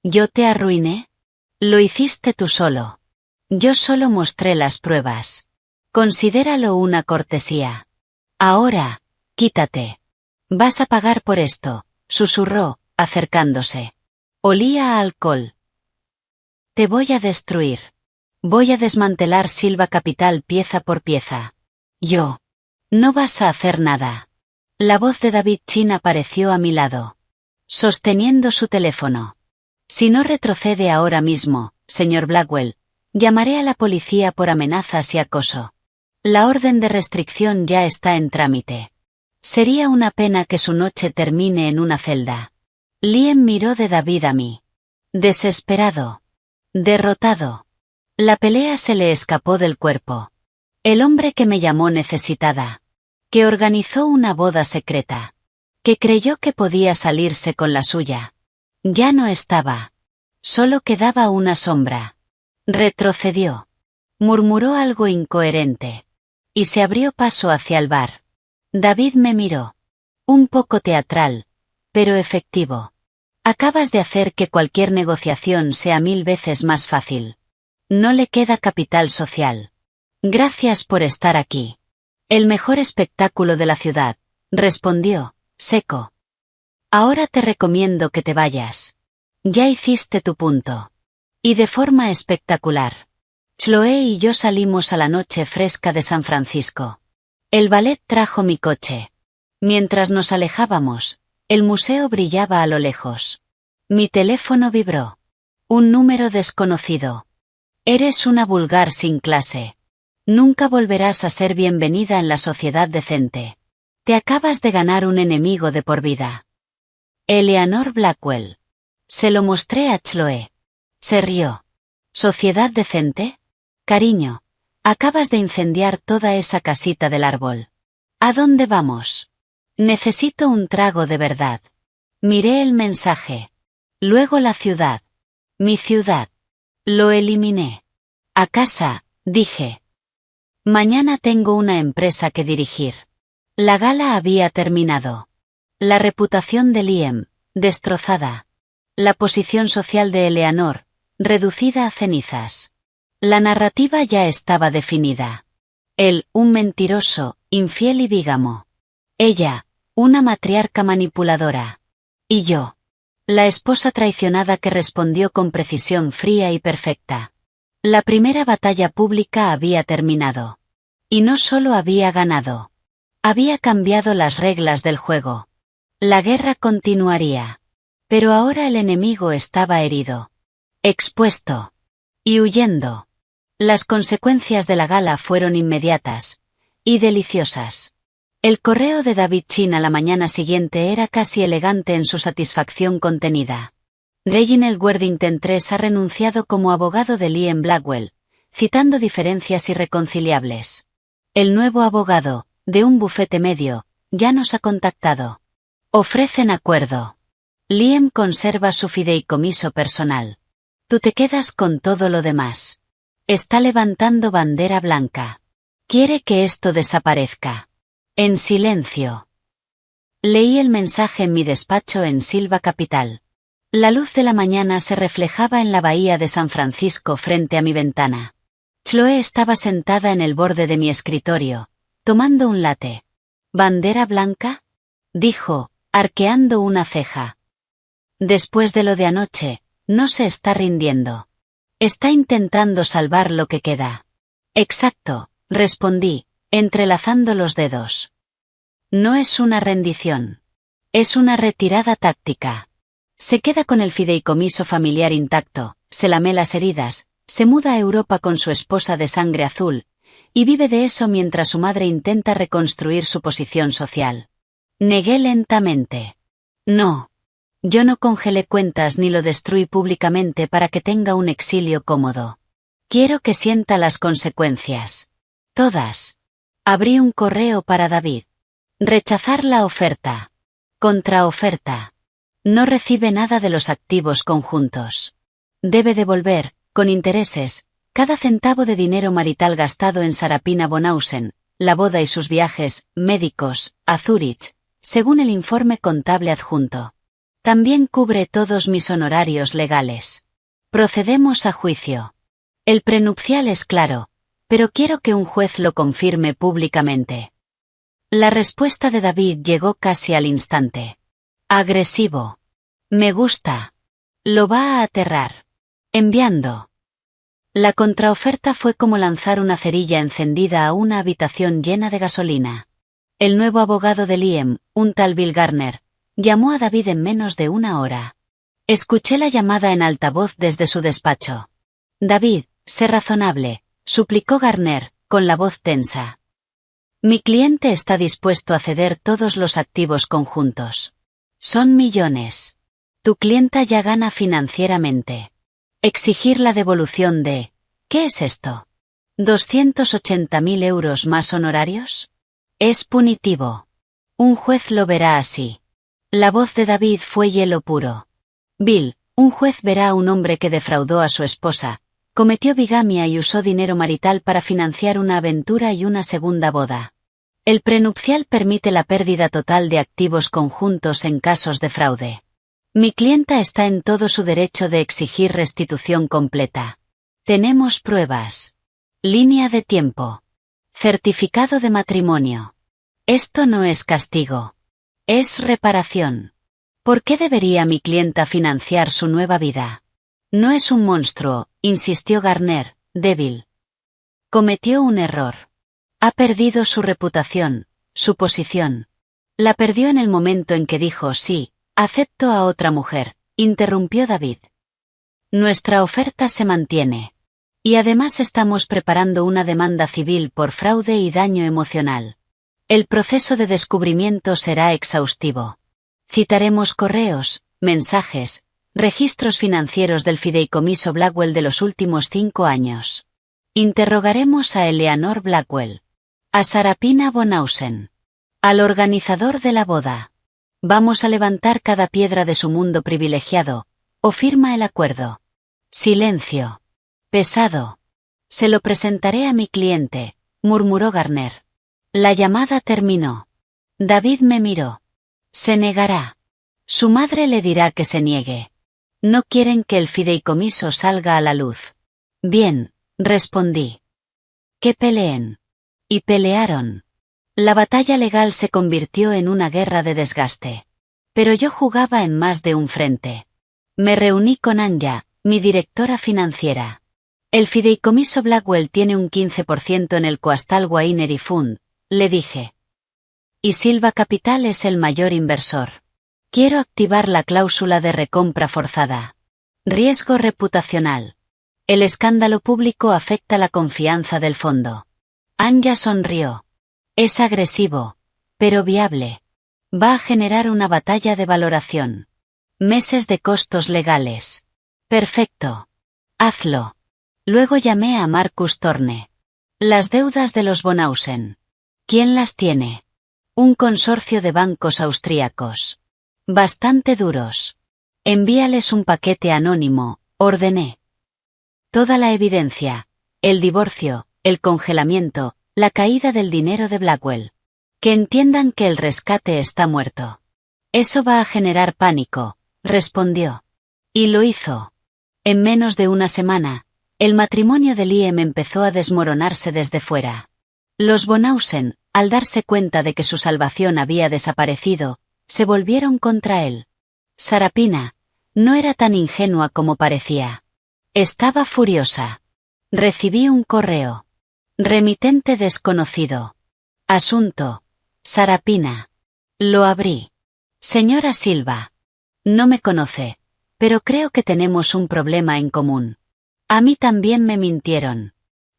¿Yo te arruiné? Lo hiciste tú solo. Yo solo mostré las pruebas. Considéralo una cortesía. Ahora, quítate. Vas a pagar por esto, susurró, acercándose. Olía a alcohol. Te voy a destruir. Voy a desmantelar Silva Capital pieza por pieza. Yo. No vas a hacer nada. La voz de David Chin apareció a mi lado. Sosteniendo su teléfono. Si no retrocede ahora mismo, señor Blackwell, llamaré a la policía por amenazas y acoso. La orden de restricción ya está en trámite. Sería una pena que su noche termine en una celda. Liam miró de David a mí. Desesperado. Derrotado. La pelea se le escapó del cuerpo. El hombre que me llamó necesitada. Que organizó una boda secreta. Que creyó que podía salirse con la suya. Ya no estaba. Solo quedaba una sombra. Retrocedió. Murmuró algo incoherente. Y se abrió paso hacia el bar. David me miró. Un poco teatral, pero efectivo. Acabas de hacer que cualquier negociación sea 1000 veces más fácil. No le queda capital social. Gracias por estar aquí. El mejor espectáculo de la ciudad, respondió, seco. Ahora te recomiendo que te vayas. Ya hiciste tu punto. Y de forma espectacular. Chloe y yo salimos a la noche fresca de San Francisco. El ballet trajo mi coche. Mientras nos alejábamos, el museo brillaba a lo lejos. Mi teléfono vibró. Un número desconocido. Eres una vulgar sin clase. Nunca volverás a ser bienvenida en la sociedad decente. Te acabas de ganar un enemigo de por vida. Eleanor Blackwell. Se lo mostré a Chloe. Se rió. ¿Sociedad decente? Cariño, acabas de incendiar toda esa casita del árbol. ¿A dónde vamos? Necesito un trago de verdad. Miré el mensaje. Luego la ciudad. Mi ciudad. Lo eliminé. A casa, dije. Mañana tengo una empresa que dirigir. La gala había terminado. La reputación de Liam, destrozada. La posición social de Eleanor, reducida a cenizas. La narrativa ya estaba definida. Él, un mentiroso, infiel y bígamo. Ella, una matriarca manipuladora. Y yo. La esposa traicionada que respondió con precisión fría y perfecta. La primera batalla pública había terminado. Y no solo había ganado. Había cambiado las reglas del juego. La guerra continuaría. Pero ahora el enemigo estaba herido, expuesto y huyendo. Las consecuencias de la gala fueron inmediatas y deliciosas. El correo de David Chin a la mañana siguiente era casi elegante en su satisfacción contenida. Reginald Worthington III ha renunciado como abogado de Liam Blackwell, citando diferencias irreconciliables. El nuevo abogado, de un bufete medio, ya nos ha contactado. Ofrecen acuerdo. Liam conserva su fideicomiso personal. Tú te quedas con todo lo demás. Está levantando bandera blanca. Quiere que esto desaparezca. En silencio. Leí el mensaje en mi despacho en Silva Capital. La luz de la mañana se reflejaba en la bahía de San Francisco frente a mi ventana. Chloe estaba sentada en el borde de mi escritorio, tomando un latte. ¿Bandera blanca?, dijo, arqueando una ceja. Después de lo de anoche, no se está rindiendo. Está intentando salvar lo que queda. Exacto, respondí, entrelazando los dedos. No es una rendición. Es una retirada táctica. Se queda con el fideicomiso familiar intacto, se lame las heridas, se muda a Europa con su esposa de sangre azul, y vive de eso mientras su madre intenta reconstruir su posición social. Negué lentamente. No. Yo no congelé cuentas ni lo destruí públicamente para que tenga un exilio cómodo. Quiero que sienta las consecuencias. Todas. Abrí un correo para David. Rechazar la oferta. Contraoferta. No recibe nada de los activos conjuntos. Debe devolver, con intereses, cada centavo de dinero marital gastado en Sarapina Bonhausen, la boda y sus viajes médicos a Zúrich, según el informe contable adjunto. También cubre todos mis honorarios legales. Procedemos a juicio. El prenupcial es claro, pero quiero que un juez lo confirme públicamente. La respuesta de David llegó casi al instante. Agresivo. Me gusta. Lo va a aterrar. Enviando. La contraoferta fue como lanzar una cerilla encendida a una habitación llena de gasolina. El nuevo abogado de Liam, un tal Bill Garner, llamó a David en menos de una hora. Escuché la llamada en altavoz desde su despacho. David, sé razonable, suplicó Garner, con la voz tensa. Mi cliente está dispuesto a ceder todos los activos conjuntos. Son millones. Tu clienta ya gana financieramente. Exigir la devolución de... ¿Qué es esto? ¿280.000 euros más honorarios? Es punitivo. Un juez lo verá así. La voz de David fue hielo puro. Bill, un juez verá a un hombre que defraudó a su esposa, cometió bigamia y usó dinero marital para financiar una aventura y una segunda boda. El prenupcial permite la pérdida total de activos conjuntos en casos de fraude. Mi clienta está en todo su derecho de exigir restitución completa. Tenemos pruebas. Línea de tiempo. Certificado de matrimonio. Esto no es castigo. Es reparación. ¿Por qué debería mi clienta financiar su nueva vida? No es un monstruo, insistió Garner, débil. Cometió un error. Ha perdido su reputación, su posición. La perdió en el momento en que dijo sí, acepto a otra mujer, interrumpió David. Nuestra oferta se mantiene. Y además estamos preparando una demanda civil por fraude y daño emocional. El proceso de descubrimiento será exhaustivo. Citaremos correos, mensajes, registros financieros del fideicomiso Blackwell de los últimos 5 años. Interrogaremos a Eleanor Blackwell. A Sarapina Bonhausen. Al organizador de la boda. Vamos a levantar cada piedra de su mundo privilegiado, o firma el acuerdo. Silencio. Pesado. Se lo presentaré a mi cliente, murmuró Garner. La llamada terminó. David me miró. Se negará. Su madre le dirá que se niegue. No quieren que el fideicomiso salga a la luz. Bien, respondí. Que peleen. Y pelearon. La batalla legal se convirtió en una guerra de desgaste. Pero yo jugaba en más de un frente. Me reuní con Anya, mi directora financiera. El fideicomiso Blackwell tiene un 15% en el Coastal Winery Fund, le dije. Y Silva Capital es el mayor inversor. Quiero activar la cláusula de recompra forzada. Riesgo reputacional. El escándalo público afecta la confianza del fondo. Anya sonrió. Es agresivo, pero viable. Va a generar una batalla de valoración. Meses de costos legales. Perfecto. Hazlo. Luego llamé a Marcus Thorne. Las deudas de los Bonhausen. ¿Quién las tiene? Un consorcio de bancos austríacos. Bastante duros. Envíales un paquete anónimo, ordené. Toda la evidencia. El divorcio, el congelamiento, la caída del dinero de Blackwell. Que entiendan que el rescate está muerto. Eso va a generar pánico, respondió. Y lo hizo. En menos de una semana, el matrimonio de Liam empezó a desmoronarse desde fuera. Los Bonhausen, al darse cuenta de que su salvación había desaparecido, se volvieron contra él. Sarapina no era tan ingenua como parecía. Estaba furiosa. Recibí un correo. Remitente desconocido. Asunto. Sarapina. Lo abrí. Señora Silva. No me conoce, pero creo que tenemos un problema en común. A mí también me mintieron.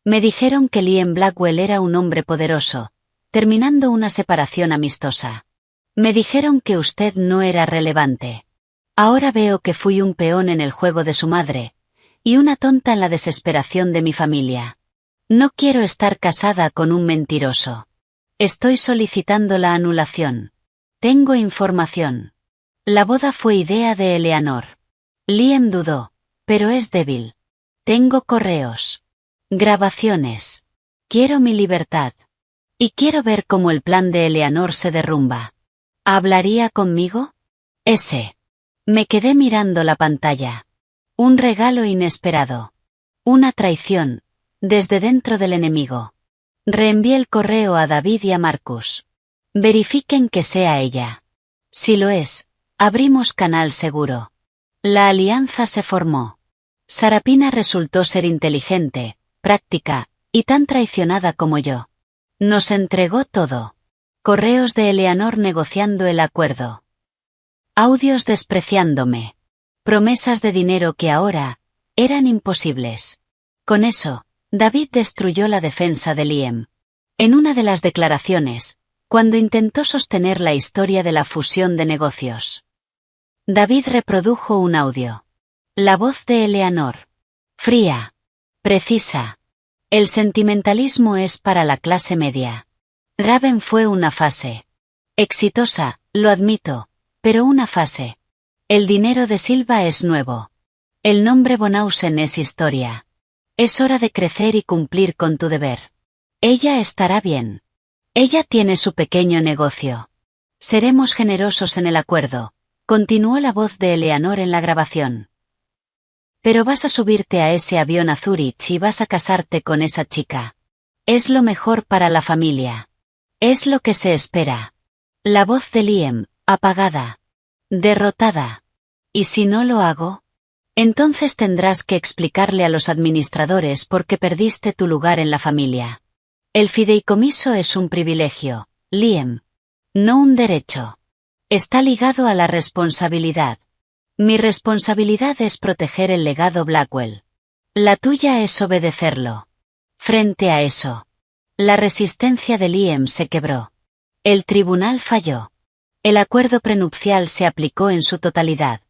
Me dijeron que Liam Blackwell era un hombre poderoso, terminando una separación amistosa. Me dijeron que usted no era relevante. Ahora veo que fui un peón en el juego de su madre, y una tonta en la desesperación de mi familia. No quiero estar casada con un mentiroso. Estoy solicitando la anulación. Tengo información. La boda fue idea de Eleanor. Liam dudó, pero es débil. Tengo correos. Grabaciones. Quiero mi libertad. Y quiero ver cómo el plan de Eleanor se derrumba. ¿Hablaría conmigo? Me quedé mirando la pantalla. Un regalo inesperado. Una traición, desde dentro del enemigo. Reenvié el correo a David y a Marcus. Verifiquen que sea ella. Si lo es, abrimos canal seguro. La alianza se formó. Sarapina resultó ser inteligente, práctica, y tan traicionada como yo. Nos entregó todo. Correos de Eleanor negociando el acuerdo. Audios despreciándome. Promesas de dinero que ahora eran imposibles. Con eso, David destruyó la defensa de Liam. En una de las declaraciones, cuando intentó sostener la historia de la fusión de negocios. David reprodujo un audio. La voz de Eleanor. Fría. Precisa. El sentimentalismo es para la clase media. Raven fue una fase. Exitosa, lo admito, pero una fase. El dinero de Silva es nuevo. El nombre Bonhausen es historia. Es hora de crecer y cumplir con tu deber. Ella estará bien. Ella tiene su pequeño negocio. Seremos generosos en el acuerdo, continuó la voz de Eleanor en la grabación. Pero vas a subirte a ese avión a Zúrich y vas a casarte con esa chica. Es lo mejor para la familia. Es lo que se espera. La voz de Liam, apagada. Derrotada. ¿Y si no lo hago? Entonces tendrás que explicarle a los administradores por qué perdiste tu lugar en la familia. El fideicomiso es un privilegio, Liam. No un derecho. Está ligado a la responsabilidad. Mi responsabilidad es proteger el legado Blackwell. La tuya es obedecerlo. Frente a eso, la resistencia de Liam se quebró. El tribunal falló. El acuerdo prenupcial se aplicó en su totalidad.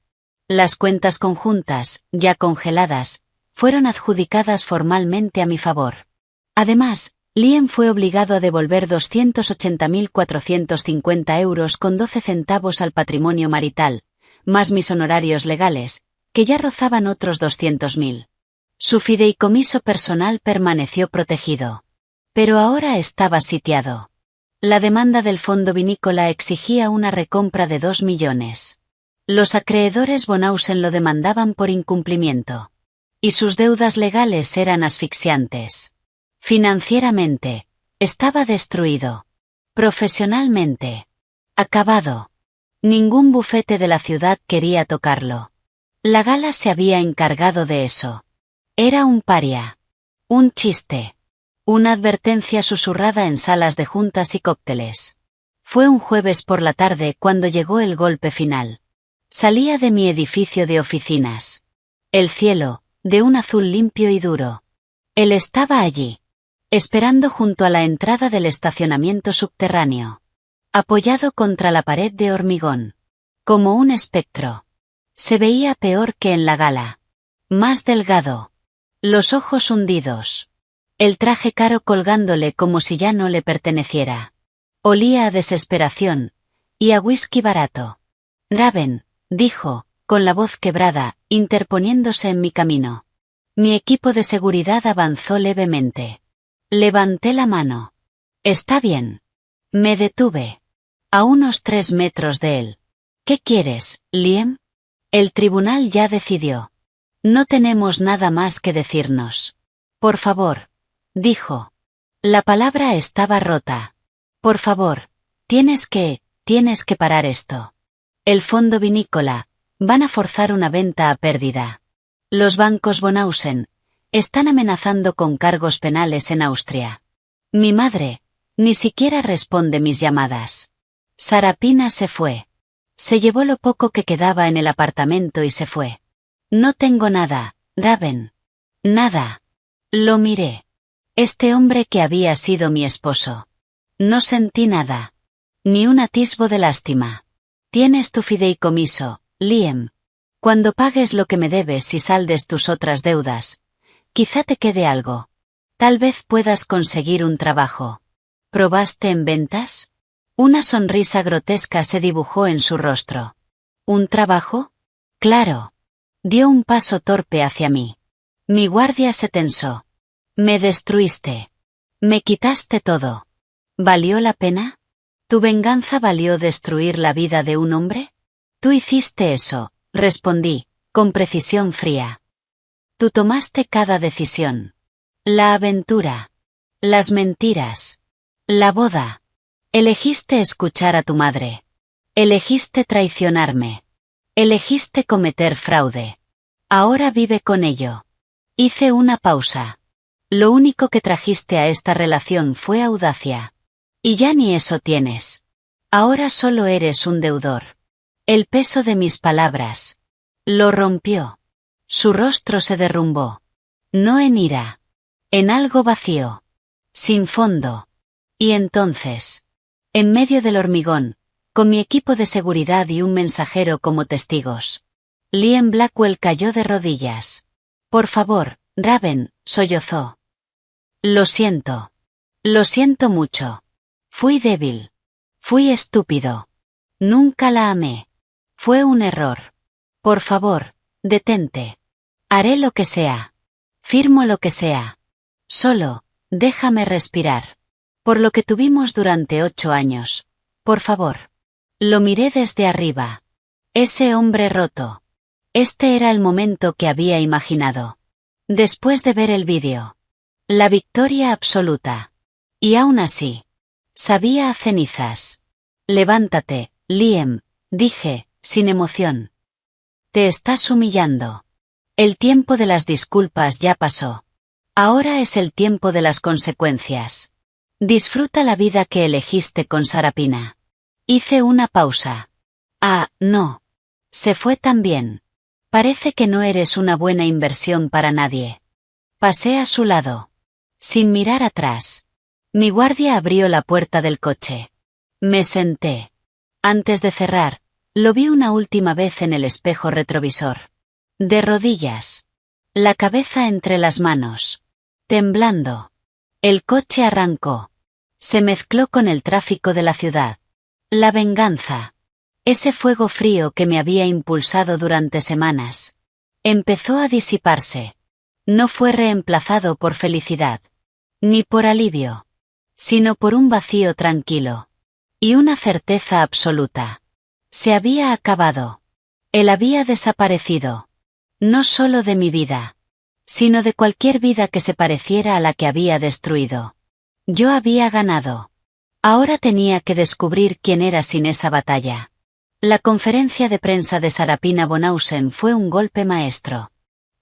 Las cuentas conjuntas, ya congeladas, fueron adjudicadas formalmente a mi favor. Además, Liam fue obligado a devolver 280.450 euros con 12 centavos al patrimonio marital, más mis honorarios legales, que ya rozaban otros 200.000. Su fideicomiso personal permaneció protegido. Pero ahora estaba sitiado. La demanda del fondo vinícola exigía una recompra de 2 millones. Los acreedores Bonhausen lo demandaban por incumplimiento. Y sus deudas legales eran asfixiantes. Financieramente, estaba destruido. Profesionalmente, acabado. Ningún bufete de la ciudad quería tocarlo. La gala se había encargado de eso. Era un paria. Un chiste. Una advertencia susurrada en salas de juntas y cócteles. Fue un jueves por la tarde cuando llegó el golpe final. Salía de mi edificio de oficinas. El cielo, de un azul limpio y duro. Él estaba allí, esperando junto a la entrada del estacionamiento subterráneo. Apoyado contra la pared de hormigón. Como un espectro. Se veía peor que en la gala. Más delgado. Los ojos hundidos. El traje caro colgándole como si ya no le perteneciera. Olía a desesperación, y a whisky barato. Raven, dijo, con la voz quebrada, interponiéndose en mi camino. Mi equipo de seguridad avanzó levemente. Levanté la mano. Está bien. Me detuve. A unos 3 metros de él. ¿Qué quieres, Liam? El tribunal ya decidió. No tenemos nada más que decirnos. Por favor, dijo. La palabra estaba rota. Por favor, tienes que parar esto. El fondo vinícola, van a forzar una venta a pérdida. Los bancos Bonhausen están amenazando con cargos penales en Austria. Mi madre ni siquiera responde mis llamadas. Sarapina se fue. Se llevó lo poco que quedaba en el apartamento y se fue. No tengo nada, Raven. Nada. Lo miré. Este hombre que había sido mi esposo. No sentí nada. Ni un atisbo de lástima. Tienes tu fideicomiso, Liam. Cuando pagues lo que me debes y saldes tus otras deudas, quizá te quede algo. Tal vez puedas conseguir un trabajo. ¿Probaste en ventas? Una sonrisa grotesca se dibujó en su rostro. ¿Un trabajo? Claro. Dio un paso torpe hacia mí. Mi guardia se tensó. Me destruiste. Me quitaste todo. ¿Valió la pena? ¿Tu venganza valió destruir la vida de un hombre? Tú hiciste eso, respondí, con precisión fría. Tú tomaste cada decisión. La aventura. Las mentiras. La boda. Elegiste escuchar a tu madre. Elegiste traicionarme. Elegiste cometer fraude. Ahora vive con ello. Hice una pausa. Lo único que trajiste a esta relación fue audacia. Y ya ni eso tienes. Ahora solo eres un deudor. El peso de mis palabras. Lo rompió. Su rostro se derrumbó. No en ira. En algo vacío. Sin fondo. Y entonces, en medio del hormigón, con mi equipo de seguridad y un mensajero como testigos, Liam Blackwell cayó de rodillas. Por favor, Raven, sollozó. Lo siento. Lo siento mucho. Fui débil. Fui estúpido. Nunca la amé. Fue un error. Por favor, detente. Haré lo que sea. Firmo lo que sea. Solo, déjame respirar. Por lo que tuvimos durante 8 años. Por favor. Lo miré desde arriba. Ese hombre roto. Este era el momento que había imaginado. Después de ver el vídeo. La victoria absoluta. Y aún así. Sabía a cenizas. Levántate, Liam, dije, sin emoción. Te estás humillando. El tiempo de las disculpas ya pasó. Ahora es el tiempo de las consecuencias. Disfruta la vida que elegiste con Sarapina. Hice una pausa. Ah, no. Se fue también. Parece que no eres una buena inversión para nadie. Pasé a su lado. Sin mirar atrás. Mi guardia abrió la puerta del coche. Me senté. Antes de cerrar, lo vi una última vez en el espejo retrovisor. De rodillas. La cabeza entre las manos. Temblando. El coche arrancó. Se mezcló con el tráfico de la ciudad. La venganza. Ese fuego frío que me había impulsado durante semanas. Empezó a disiparse. No fue reemplazado por felicidad. Ni por alivio. Sino por un vacío tranquilo. Y una certeza absoluta. Se había acabado. Él había desaparecido. No solo de mi vida. Sino de cualquier vida que se pareciera a la que había destruido. Yo había ganado. Ahora tenía que descubrir quién era sin esa batalla. La conferencia de prensa de Sarapina Bonhausen fue un golpe maestro.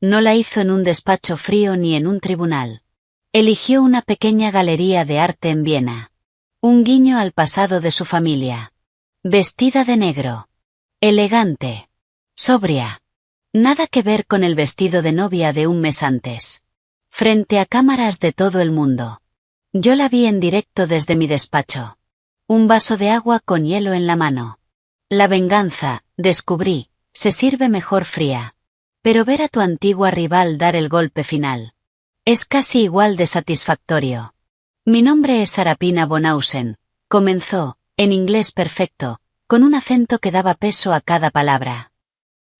No la hizo en un despacho frío ni en un tribunal. Eligió una pequeña galería de arte en Viena. Un guiño al pasado de su familia. Vestida de negro. Elegante. Sobria. Nada que ver con el vestido de novia de un mes antes. Frente a cámaras de todo el mundo. Yo la vi en directo desde mi despacho. Un vaso de agua con hielo en la mano. La venganza, descubrí, se sirve mejor fría. Pero ver a tu antigua rival dar el golpe final. Es casi igual de satisfactorio. Mi nombre es Sarapina Bonhausen, comenzó, en inglés perfecto, con un acento que daba peso a cada palabra.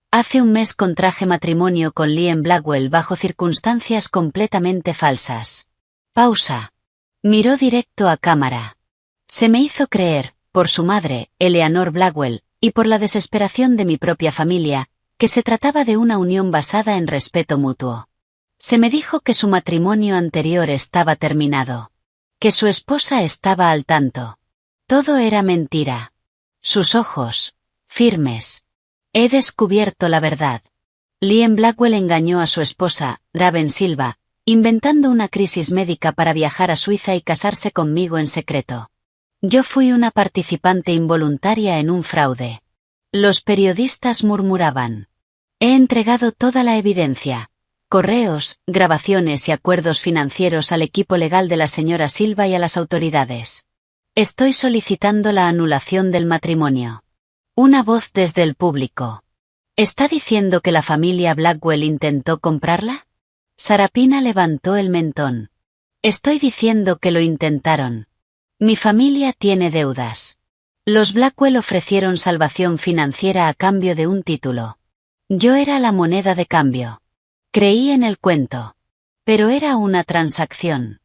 Hace un mes contraje matrimonio con Liam Blackwell bajo circunstancias completamente falsas. Pausa. Miró directo a cámara. Se me hizo creer, por su madre, Eleanor Blackwell, y por la desesperación de mi propia familia, que se trataba de una unión basada en respeto mutuo. Se me dijo que su matrimonio anterior estaba terminado. Que su esposa estaba al tanto. Todo era mentira. Sus ojos, firmes. He descubierto la verdad. Liam Blackwell engañó a su esposa, Raven Silva, inventando una crisis médica para viajar a Suiza y casarse conmigo en secreto. Yo fui una participante involuntaria en un fraude. Los periodistas murmuraban. He entregado toda la evidencia. Correos, grabaciones y acuerdos financieros al equipo legal de la señora Silva y a las autoridades. Estoy solicitando la anulación del matrimonio. Una voz desde el público. ¿Está diciendo que la familia Blackwell intentó comprarla? Sarapina levantó el mentón. Estoy diciendo que lo intentaron. Mi familia tiene deudas. Los Blackwell ofrecieron salvación financiera a cambio de un título. Yo era la moneda de cambio. Creí en el cuento. Pero era una transacción.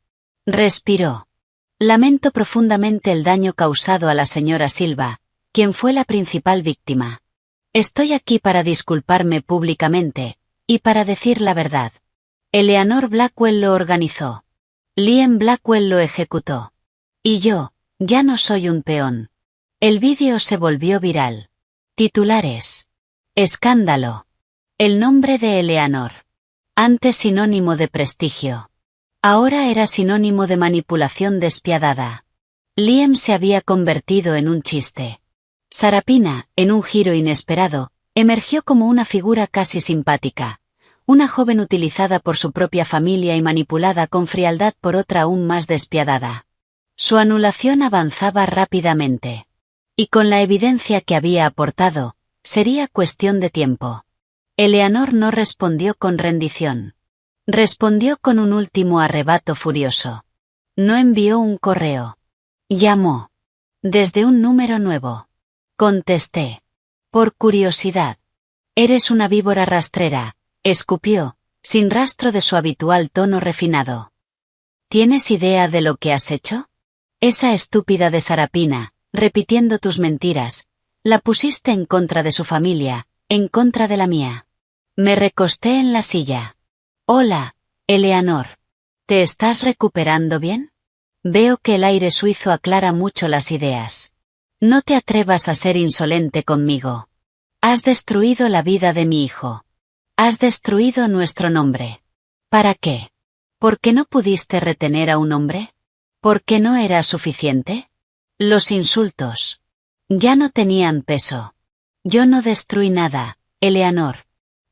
Respiró. Lamento profundamente el daño causado a la señora Silva, quien fue la principal víctima. Estoy aquí para disculparme públicamente, y para decir la verdad. Eleanor Blackwell lo organizó. Liam Blackwell lo ejecutó. Y yo, ya no soy un peón. El vídeo se volvió viral. Titulares. Escándalo. El nombre de Eleanor. Antes sinónimo de prestigio. Ahora era sinónimo de manipulación despiadada. Liam se había convertido en un chiste. Sarapina, en un giro inesperado, emergió como una figura casi simpática. Una joven utilizada por su propia familia y manipulada con frialdad por otra aún más despiadada. Su anulación avanzaba rápidamente. Y con la evidencia que había aportado, sería cuestión de tiempo. Eleanor no respondió con rendición. Respondió con un último arrebato furioso. No envió un correo. Llamó. Desde un número nuevo. Contesté. Por curiosidad. Eres una víbora rastrera, escupió, sin rastro de su habitual tono refinado. ¿Tienes idea de lo que has hecho? Esa estúpida de Sarapina, repitiendo tus mentiras, la pusiste en contra de su familia, en contra de la mía. Me recosté en la silla. Hola, Eleanor. ¿Te estás recuperando bien? Veo que el aire suizo aclara mucho las ideas. No te atrevas a ser insolente conmigo. Has destruido la vida de mi hijo. Has destruido nuestro nombre. ¿Para qué? ¿Por qué no pudiste retener a un hombre? ¿Por qué no era suficiente? Los insultos. Ya no tenían peso. Yo no destruí nada, Eleanor.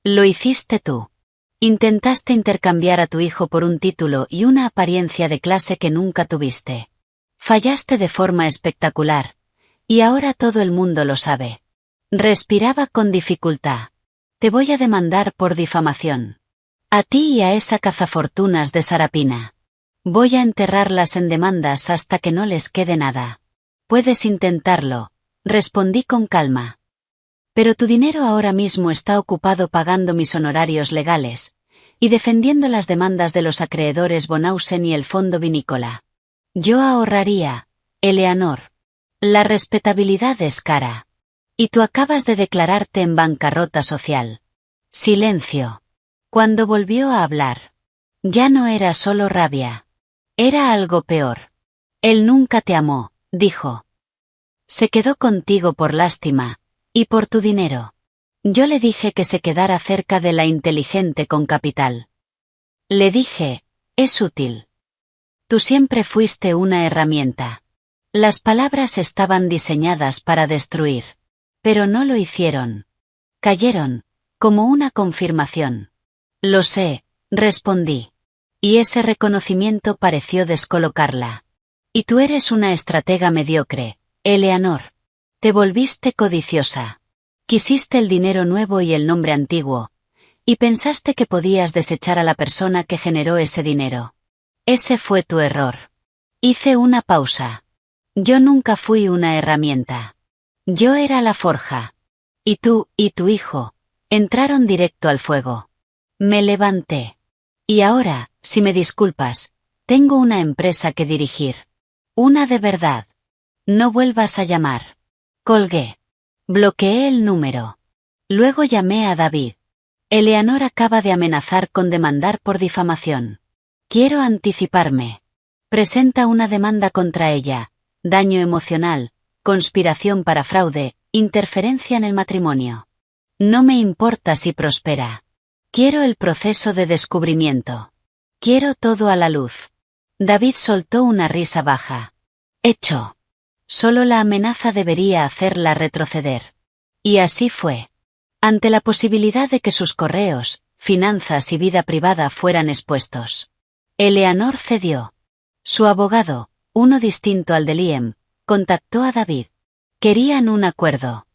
Lo hiciste tú. Intentaste intercambiar a tu hijo por un título y una apariencia de clase que nunca tuviste. Fallaste de forma espectacular. Y ahora todo el mundo lo sabe. Respiraba con dificultad. Te voy a demandar por difamación. A ti y a esa cazafortunas de Sarapina. Voy a enterrarlas en demandas hasta que no les quede nada. Puedes intentarlo, respondí con calma. Pero tu dinero ahora mismo está ocupado pagando mis honorarios legales, y defendiendo las demandas de los acreedores Bonhausen y el fondo vinícola. Yo ahorraría, Eleanor. La respetabilidad es cara. Y tú acabas de declararte en bancarrota social. Silencio. Cuando volvió a hablar. Ya no era solo rabia. Era algo peor. Él nunca te amó, dijo. Se quedó contigo por lástima, y por tu dinero. Yo le dije que se quedara cerca de la inteligente con capital. Le dije, es útil. Tú siempre fuiste una herramienta. Las palabras estaban diseñadas para destruir. Pero no lo hicieron. Cayeron, como una confirmación. Lo sé, respondí. Y ese reconocimiento pareció descolocarla. Y tú eres una estratega mediocre, Eleanor. Te volviste codiciosa. Quisiste el dinero nuevo y el nombre antiguo, y pensaste que podías desechar a la persona que generó ese dinero. Ese fue tu error. Hice una pausa. Yo nunca fui una herramienta. Yo era la forja. Y tú, y tu hijo, entraron directo al fuego. Me levanté. Y ahora, si me disculpas, tengo una empresa que dirigir. Una de verdad. No vuelvas a llamar. Colgué. Bloqueé el número. Luego llamé a David. Eleanor acaba de amenazar con demandar por difamación. Quiero anticiparme. Presenta una demanda contra ella, daño emocional, conspiración para fraude, interferencia en el matrimonio. No me importa si prospera. Quiero el proceso de descubrimiento. Quiero todo a la luz. David soltó una risa baja. Hecho. Solo la amenaza debería hacerla retroceder. Y así fue. Ante la posibilidad de que sus correos, finanzas y vida privada fueran expuestos. Eleanor cedió. Su abogado, uno distinto al de Liam, contactó a David. Querían un acuerdo.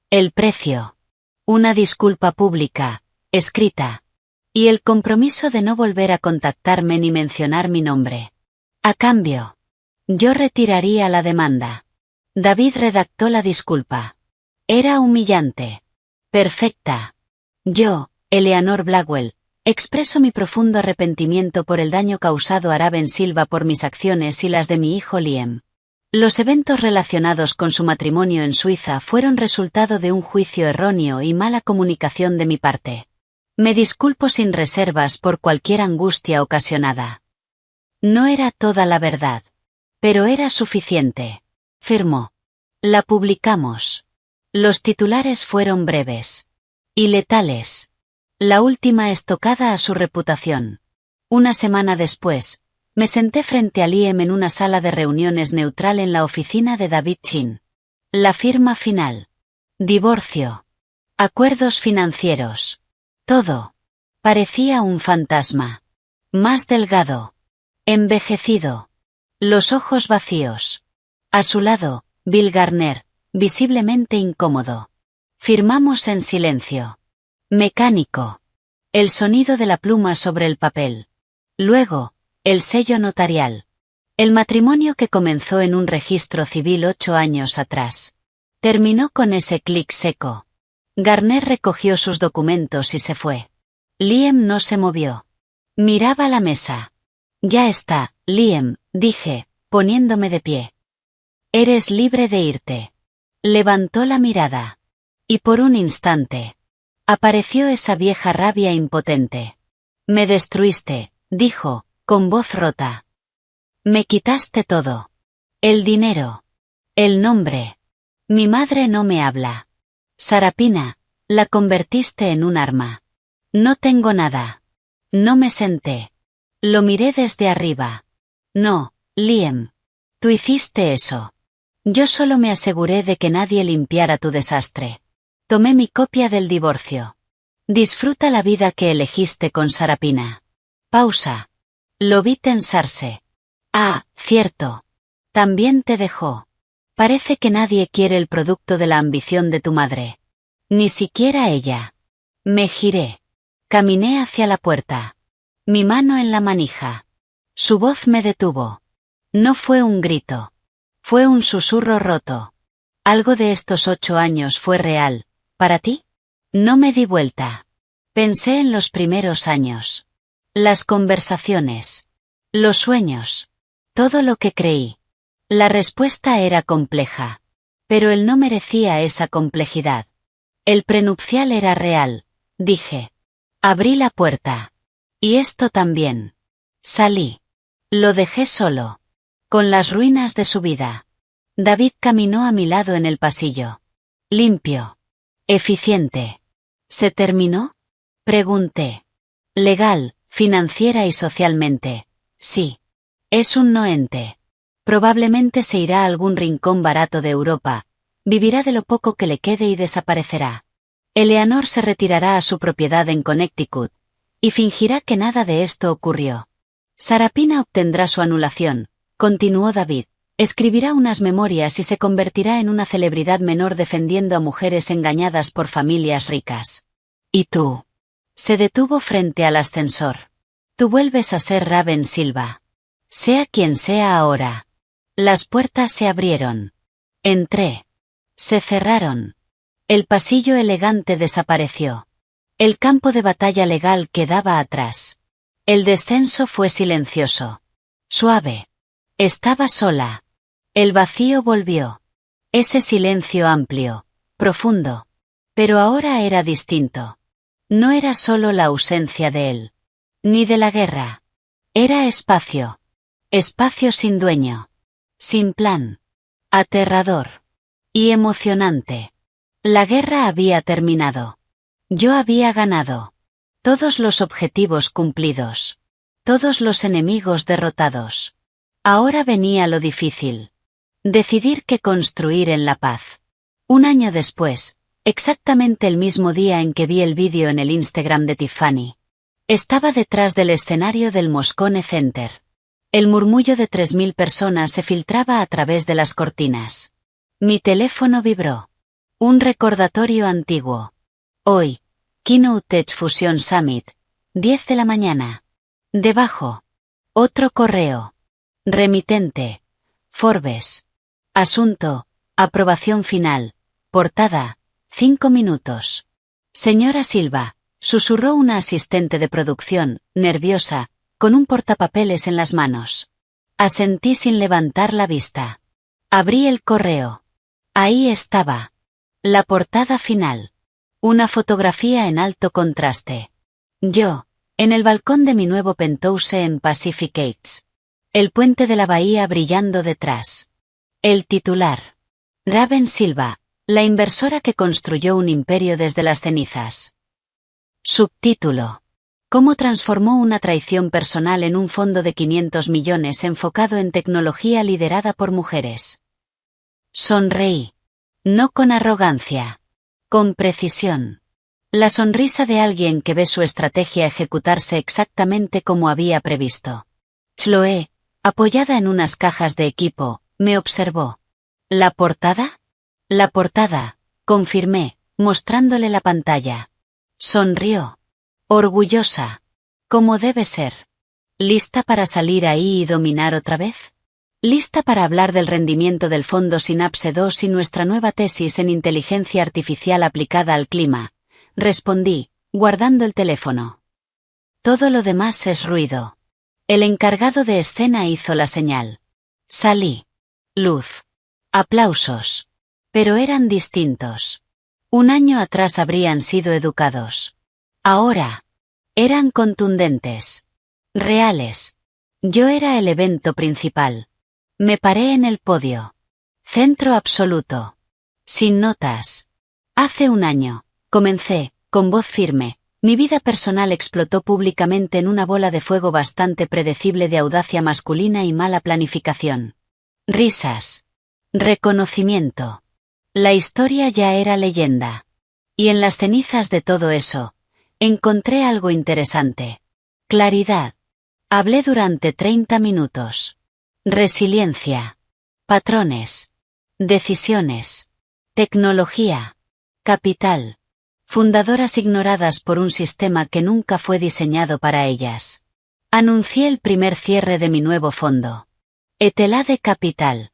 El precio. Una disculpa pública, escrita. Y el compromiso de no volver a contactarme ni mencionar mi nombre. A cambio, yo retiraría la demanda. David redactó la disculpa. Era humillante. Perfecta. Yo, Eleanor Blackwell, expreso mi profundo arrepentimiento por el daño causado a Raven Silva por mis acciones y las de mi hijo Liam. Los eventos relacionados con su matrimonio en Suiza fueron resultado de un juicio erróneo y mala comunicación de mi parte. Me disculpo sin reservas por cualquier angustia ocasionada. No era toda la verdad. Pero era suficiente. Firmó. La publicamos. Los titulares fueron breves. Y letales. La última estocada a su reputación. Una semana después, me senté frente a Liam en una sala de reuniones neutral en la oficina de David Chin. La firma final. Divorcio. Acuerdos financieros. Todo. Parecía un fantasma. Más delgado. Envejecido. Los ojos vacíos. A su lado, Bill Garner, visiblemente incómodo. Firmamos en silencio. Mecánico. El sonido de la pluma sobre el papel. Luego, el sello notarial. El matrimonio que comenzó en un registro civil 8 años atrás. Terminó con ese clic seco. Garner recogió sus documentos y se fue. Liam no se movió. Miraba la mesa. Ya está, Liam, dije, poniéndome de pie. Eres libre de irte. Levantó la mirada. Y por un instante, apareció esa vieja rabia impotente. Me destruiste, dijo, con voz rota. Me quitaste todo. El dinero. El nombre. Mi madre no me habla. Sarapina, la convertiste en un arma. No tengo nada. No me senté. Lo miré desde arriba. No, Liam. Tú hiciste eso. Yo solo me aseguré de que nadie limpiara tu desastre. Tomé mi copia del divorcio. Disfruta la vida que elegiste con Sarapina. Pausa. Lo vi tensarse. Ah, cierto. También te dejó. Parece que nadie quiere el producto de la ambición de tu madre. Ni siquiera ella. Me giré. Caminé hacia la puerta. Mi mano en la manija. Su voz me detuvo. No fue un grito. Fue un susurro roto. ¿Algo de estos 8 años fue real, para ti? No me di vuelta. Pensé en los primeros años. Las conversaciones. Los sueños. Todo lo que creí. La respuesta era compleja. Pero él no merecía esa complejidad. El prenupcial era real, dije. Abrí la puerta. Y esto también. Salí. Lo dejé solo. Con las ruinas de su vida. David caminó a mi lado en el pasillo. Limpio. Eficiente. ¿Se terminó? Pregunté. Legal, financiera y socialmente. Sí. Es un no ente. Probablemente se irá a algún rincón barato de Europa, vivirá de lo poco que le quede y desaparecerá. Eleanor se retirará a su propiedad en Connecticut, y fingirá que nada de esto ocurrió. Sarapina obtendrá su anulación, continuó David, escribirá unas memorias y se convertirá en una celebridad menor defendiendo a mujeres engañadas por familias ricas. ¿Y tú? Se detuvo frente al ascensor. Tú vuelves a ser Raven Silva. Sea quien sea ahora. Las puertas se abrieron. Entré. Se cerraron. El pasillo elegante desapareció. El campo de batalla legal quedaba atrás. El descenso fue silencioso. Suave. Estaba sola. El vacío volvió. Ese silencio amplio, profundo. Pero ahora era distinto. No era solo la ausencia de él. Ni de la guerra. Era espacio. Espacio sin dueño. Sin plan. Aterrador. Y emocionante. La guerra había terminado. Yo había ganado. Todos los objetivos cumplidos. Todos los enemigos derrotados. Ahora venía lo difícil. Decidir qué construir en la paz. Un año después, exactamente el mismo día en que vi el vídeo en el Instagram de Tiffany. Estaba detrás del escenario del Moscone Center. El murmullo de 3000 personas se filtraba a través de las cortinas. Mi teléfono vibró. Un recordatorio antiguo. Hoy, Keynote Tech Fusion Summit, 10 de la mañana. Debajo. Otro correo. Remitente. Forbes. Asunto. Aprobación final. Portada. 5 minutos. Señora Silva, susurró una asistente de producción, nerviosa, con un portapapeles en las manos. Asentí sin levantar la vista. Abrí el correo. Ahí estaba. La portada final. Una fotografía en alto contraste. Yo, en el balcón de mi nuevo penthouse en Pacific Heights. El puente de la bahía brillando detrás. El titular. Raven Silva, la inversora que construyó un imperio desde las cenizas. Subtítulo. Cómo transformó una traición personal en un fondo de 500 millones enfocado en tecnología liderada por mujeres. Sonreí. No con arrogancia. Con precisión. La sonrisa de alguien que ve su estrategia ejecutarse exactamente como había previsto. Chloé, apoyada en unas cajas de equipo, me observó. ¿La portada? La portada, confirmé, mostrándole la pantalla. Sonrió. Orgullosa. Como debe ser. ¿Lista para salir ahí y dominar otra vez? ¿Lista para hablar del rendimiento del fondo Synapse 2 y nuestra nueva tesis en inteligencia artificial aplicada al clima? Respondí, guardando el teléfono. Todo lo demás es ruido. El encargado de escena hizo la señal. Salí. Luz. Aplausos. Pero eran distintos. Un año atrás habrían sido educados. Ahora. Eran contundentes. Reales. Yo era el evento principal. Me paré en el podio. Centro absoluto. Sin notas. Hace un año, comencé, con voz firme, mi vida personal explotó públicamente en una bola de fuego bastante predecible de audacia masculina y mala planificación. Risas. Reconocimiento. La historia ya era leyenda. Y en las cenizas de todo eso, encontré algo interesante. Claridad. Hablé durante 30 minutos. Resiliencia. Patrones. Decisiones. Tecnología. Capital. Fundadoras ignoradas por un sistema que nunca fue diseñado para ellas. Anuncié el primer cierre de mi nuevo fondo. Etelade Capital.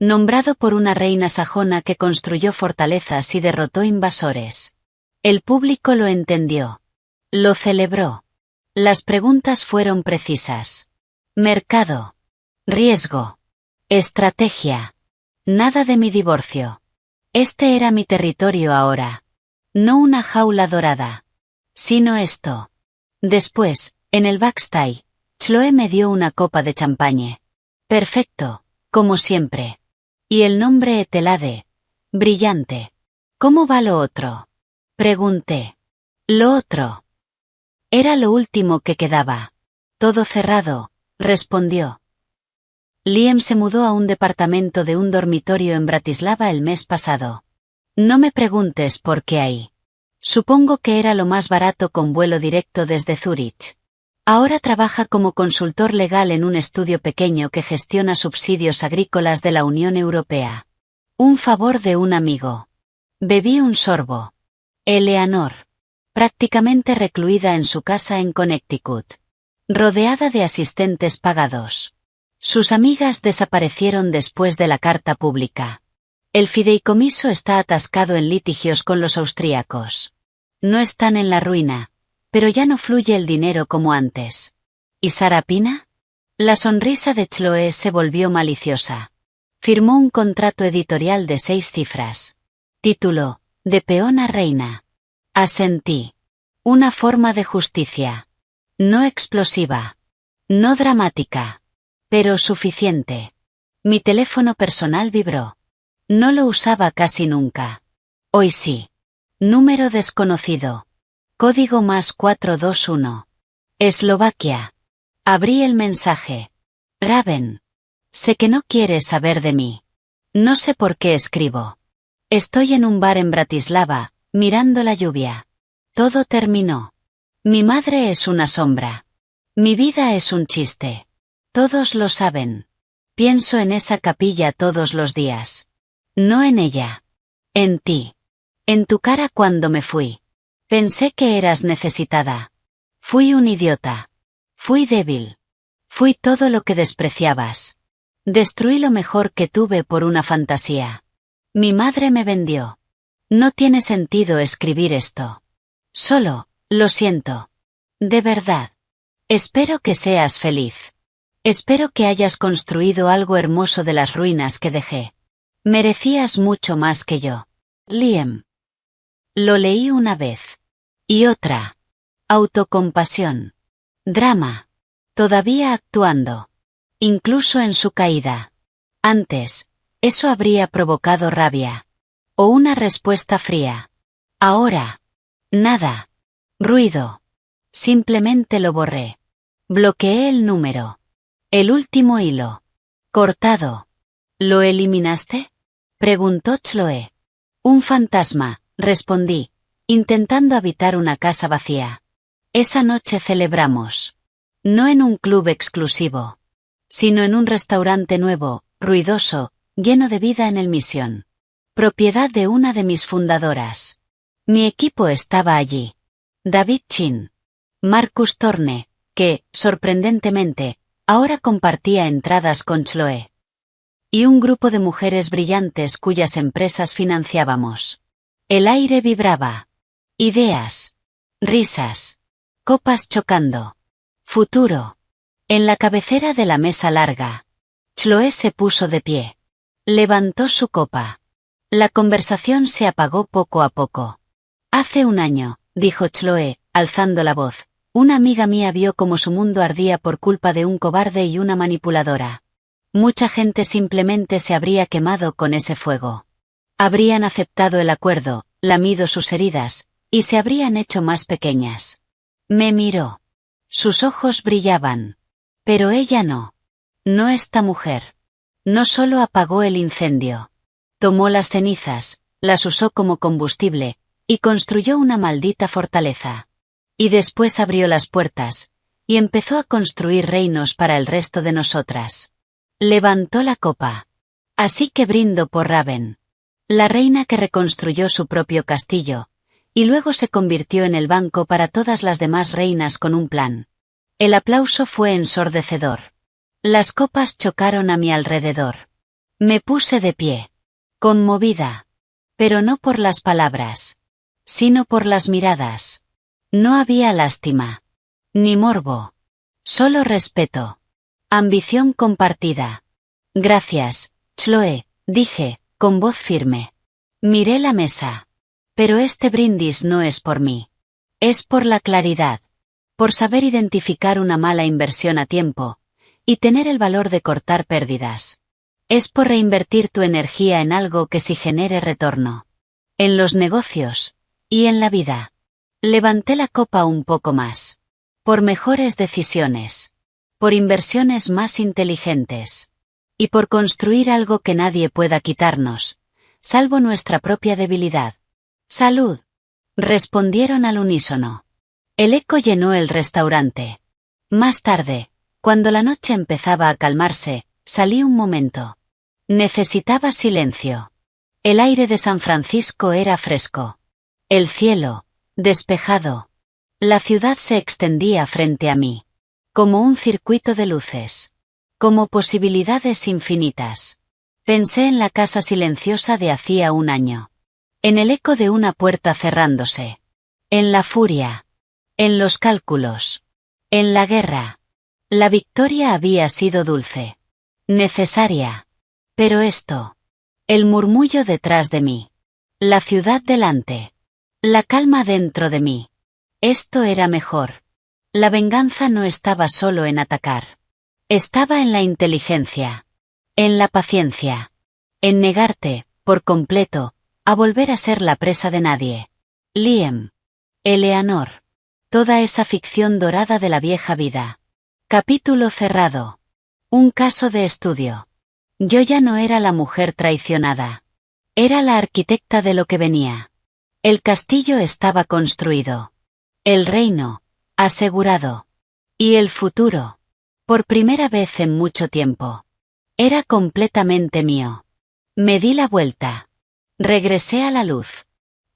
Nombrado por una reina sajona que construyó fortalezas y derrotó invasores. El público lo entendió. Lo celebró. Las preguntas fueron precisas. Mercado. Riesgo. Estrategia. Nada de mi divorcio. Este era mi territorio ahora. No una jaula dorada. Sino esto. Después, en el backstage, Chloé me dio una copa de champagne. Perfecto, como siempre. Y el nombre Etelade. Brillante. ¿Cómo va lo otro? Pregunté. Lo otro. Era lo último que quedaba. Todo cerrado, respondió. Liam se mudó a un departamento de un dormitorio en Bratislava el mes pasado. No me preguntes por qué ahí. Supongo que era lo más barato con vuelo directo desde Zúrich. Ahora trabaja como consultor legal en un estudio pequeño que gestiona subsidios agrícolas de la Unión Europea. Un favor de un amigo. Bebí un sorbo. Eleanor. Prácticamente recluida en su casa en Connecticut. Rodeada de asistentes pagados. Sus amigas desaparecieron después de la carta pública. El fideicomiso está atascado en litigios con los austríacos. No están en la ruina, pero ya no fluye el dinero como antes. ¿Y Sara Pina? La sonrisa de Chloe se volvió maliciosa. Firmó un contrato editorial de 6 cifras. Título: De peón a reina. Asentí. Una forma de justicia. No explosiva. No dramática. Pero suficiente. Mi teléfono personal vibró. No lo usaba casi nunca. Hoy sí. Número desconocido. Código +421. Eslovaquia. Abrí el mensaje. Raven. Sé que no quieres saber de mí. No sé por qué escribo. Estoy en un bar en Bratislava, mirando la lluvia. Todo terminó. Mi madre es una sombra. Mi vida es un chiste. Todos lo saben. Pienso en esa capilla todos los días. No en ella. En ti. En tu cara cuando me fui. Pensé que eras necesitada. Fui un idiota. Fui débil. Fui todo lo que despreciabas. Destruí lo mejor que tuve por una fantasía. Mi madre me vendió. No tiene sentido escribir esto. Solo, lo siento. De verdad. Espero que seas feliz. Espero que hayas construido algo hermoso de las ruinas que dejé. Merecías mucho más que yo. Liam. Lo leí una vez. Y otra. Autocompasión. Drama. Todavía actuando. Incluso en su caída. Antes, eso habría provocado rabia. O una respuesta fría. Ahora. Nada. Ruido. Simplemente lo borré. Bloqueé el número. El último hilo. Cortado. ¿Lo eliminaste? Preguntó Chloe. Un fantasma, respondí, intentando habitar una casa vacía. Esa noche celebramos. No en un club exclusivo, sino en un restaurante nuevo, ruidoso, lleno de vida en el Mission. Propiedad de una de mis fundadoras. Mi equipo estaba allí. David Chin. Marcus Torne, que, sorprendentemente, ahora compartía entradas con Chloe. Y un grupo de mujeres brillantes cuyas empresas financiábamos. El aire vibraba. Ideas. Risas. Copas chocando. Futuro. En la cabecera de la mesa larga. Chloe se puso de pie. Levantó su copa. La conversación se apagó poco a poco. Hace un año, dijo Chloe, alzando la voz, una amiga mía vio cómo su mundo ardía por culpa de un cobarde y una manipuladora. Mucha gente simplemente se habría quemado con ese fuego. Habrían aceptado el acuerdo, lamido sus heridas, y se habrían hecho más pequeñas. Me miró. Sus ojos brillaban. Pero ella no. No esta mujer. No solo apagó el incendio. Tomó las cenizas, las usó como combustible, y construyó una maldita fortaleza. Y después abrió las puertas, y empezó a construir reinos para el resto de nosotras. Levantó la copa. Así que brindo por Raven. La reina que reconstruyó su propio castillo, y luego se convirtió en el banco para todas las demás reinas con un plan. El aplauso fue ensordecedor. Las copas chocaron a mi alrededor. Me puse de pie. Conmovida. Pero no por las palabras, sino por las miradas. No había lástima. Ni morbo. Solo respeto. Ambición compartida. Gracias, Chloe, dije, con voz firme. Miré la mesa. Pero este brindis no es por mí. Es por la claridad. Por saber identificar una mala inversión a tiempo, y tener el valor de cortar pérdidas. Es por reinvertir tu energía en algo que sí genere retorno. En los negocios, y en la vida. Levanté la copa un poco más. Por mejores decisiones. Por inversiones más inteligentes. Y por construir algo que nadie pueda quitarnos, salvo nuestra propia debilidad. ¡Salud!, respondieron al unísono. El eco llenó el restaurante. Más tarde, cuando la noche empezaba a calmarse, salí un momento. Necesitaba silencio. El aire de San Francisco era fresco. El cielo, despejado. La ciudad se extendía frente a mí. Como un circuito de luces. Como posibilidades infinitas. Pensé en la casa silenciosa de hacía un año. En el eco de una puerta cerrándose. En la furia. En los cálculos. En la guerra. La victoria había sido dulce. Necesaria. Pero esto. El murmullo detrás de mí. La ciudad delante. La calma dentro de mí. Esto era mejor. La venganza no estaba solo en atacar. Estaba en la inteligencia. En la paciencia. En negarte, por completo, a volver a ser la presa de nadie. Liam. Eleanor. Toda esa ficción dorada de la vieja vida. Capítulo cerrado. Un caso de estudio. Yo ya no era la mujer traicionada. Era la arquitecta de lo que venía. El castillo estaba construido. El reino, asegurado. Y el futuro. Por primera vez en mucho tiempo. Era completamente mío. Me di la vuelta. Regresé a la luz.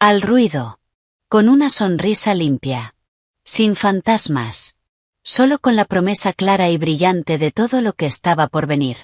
Al ruido. Con una sonrisa limpia. Sin fantasmas. Solo con la promesa clara y brillante de todo lo que estaba por venir.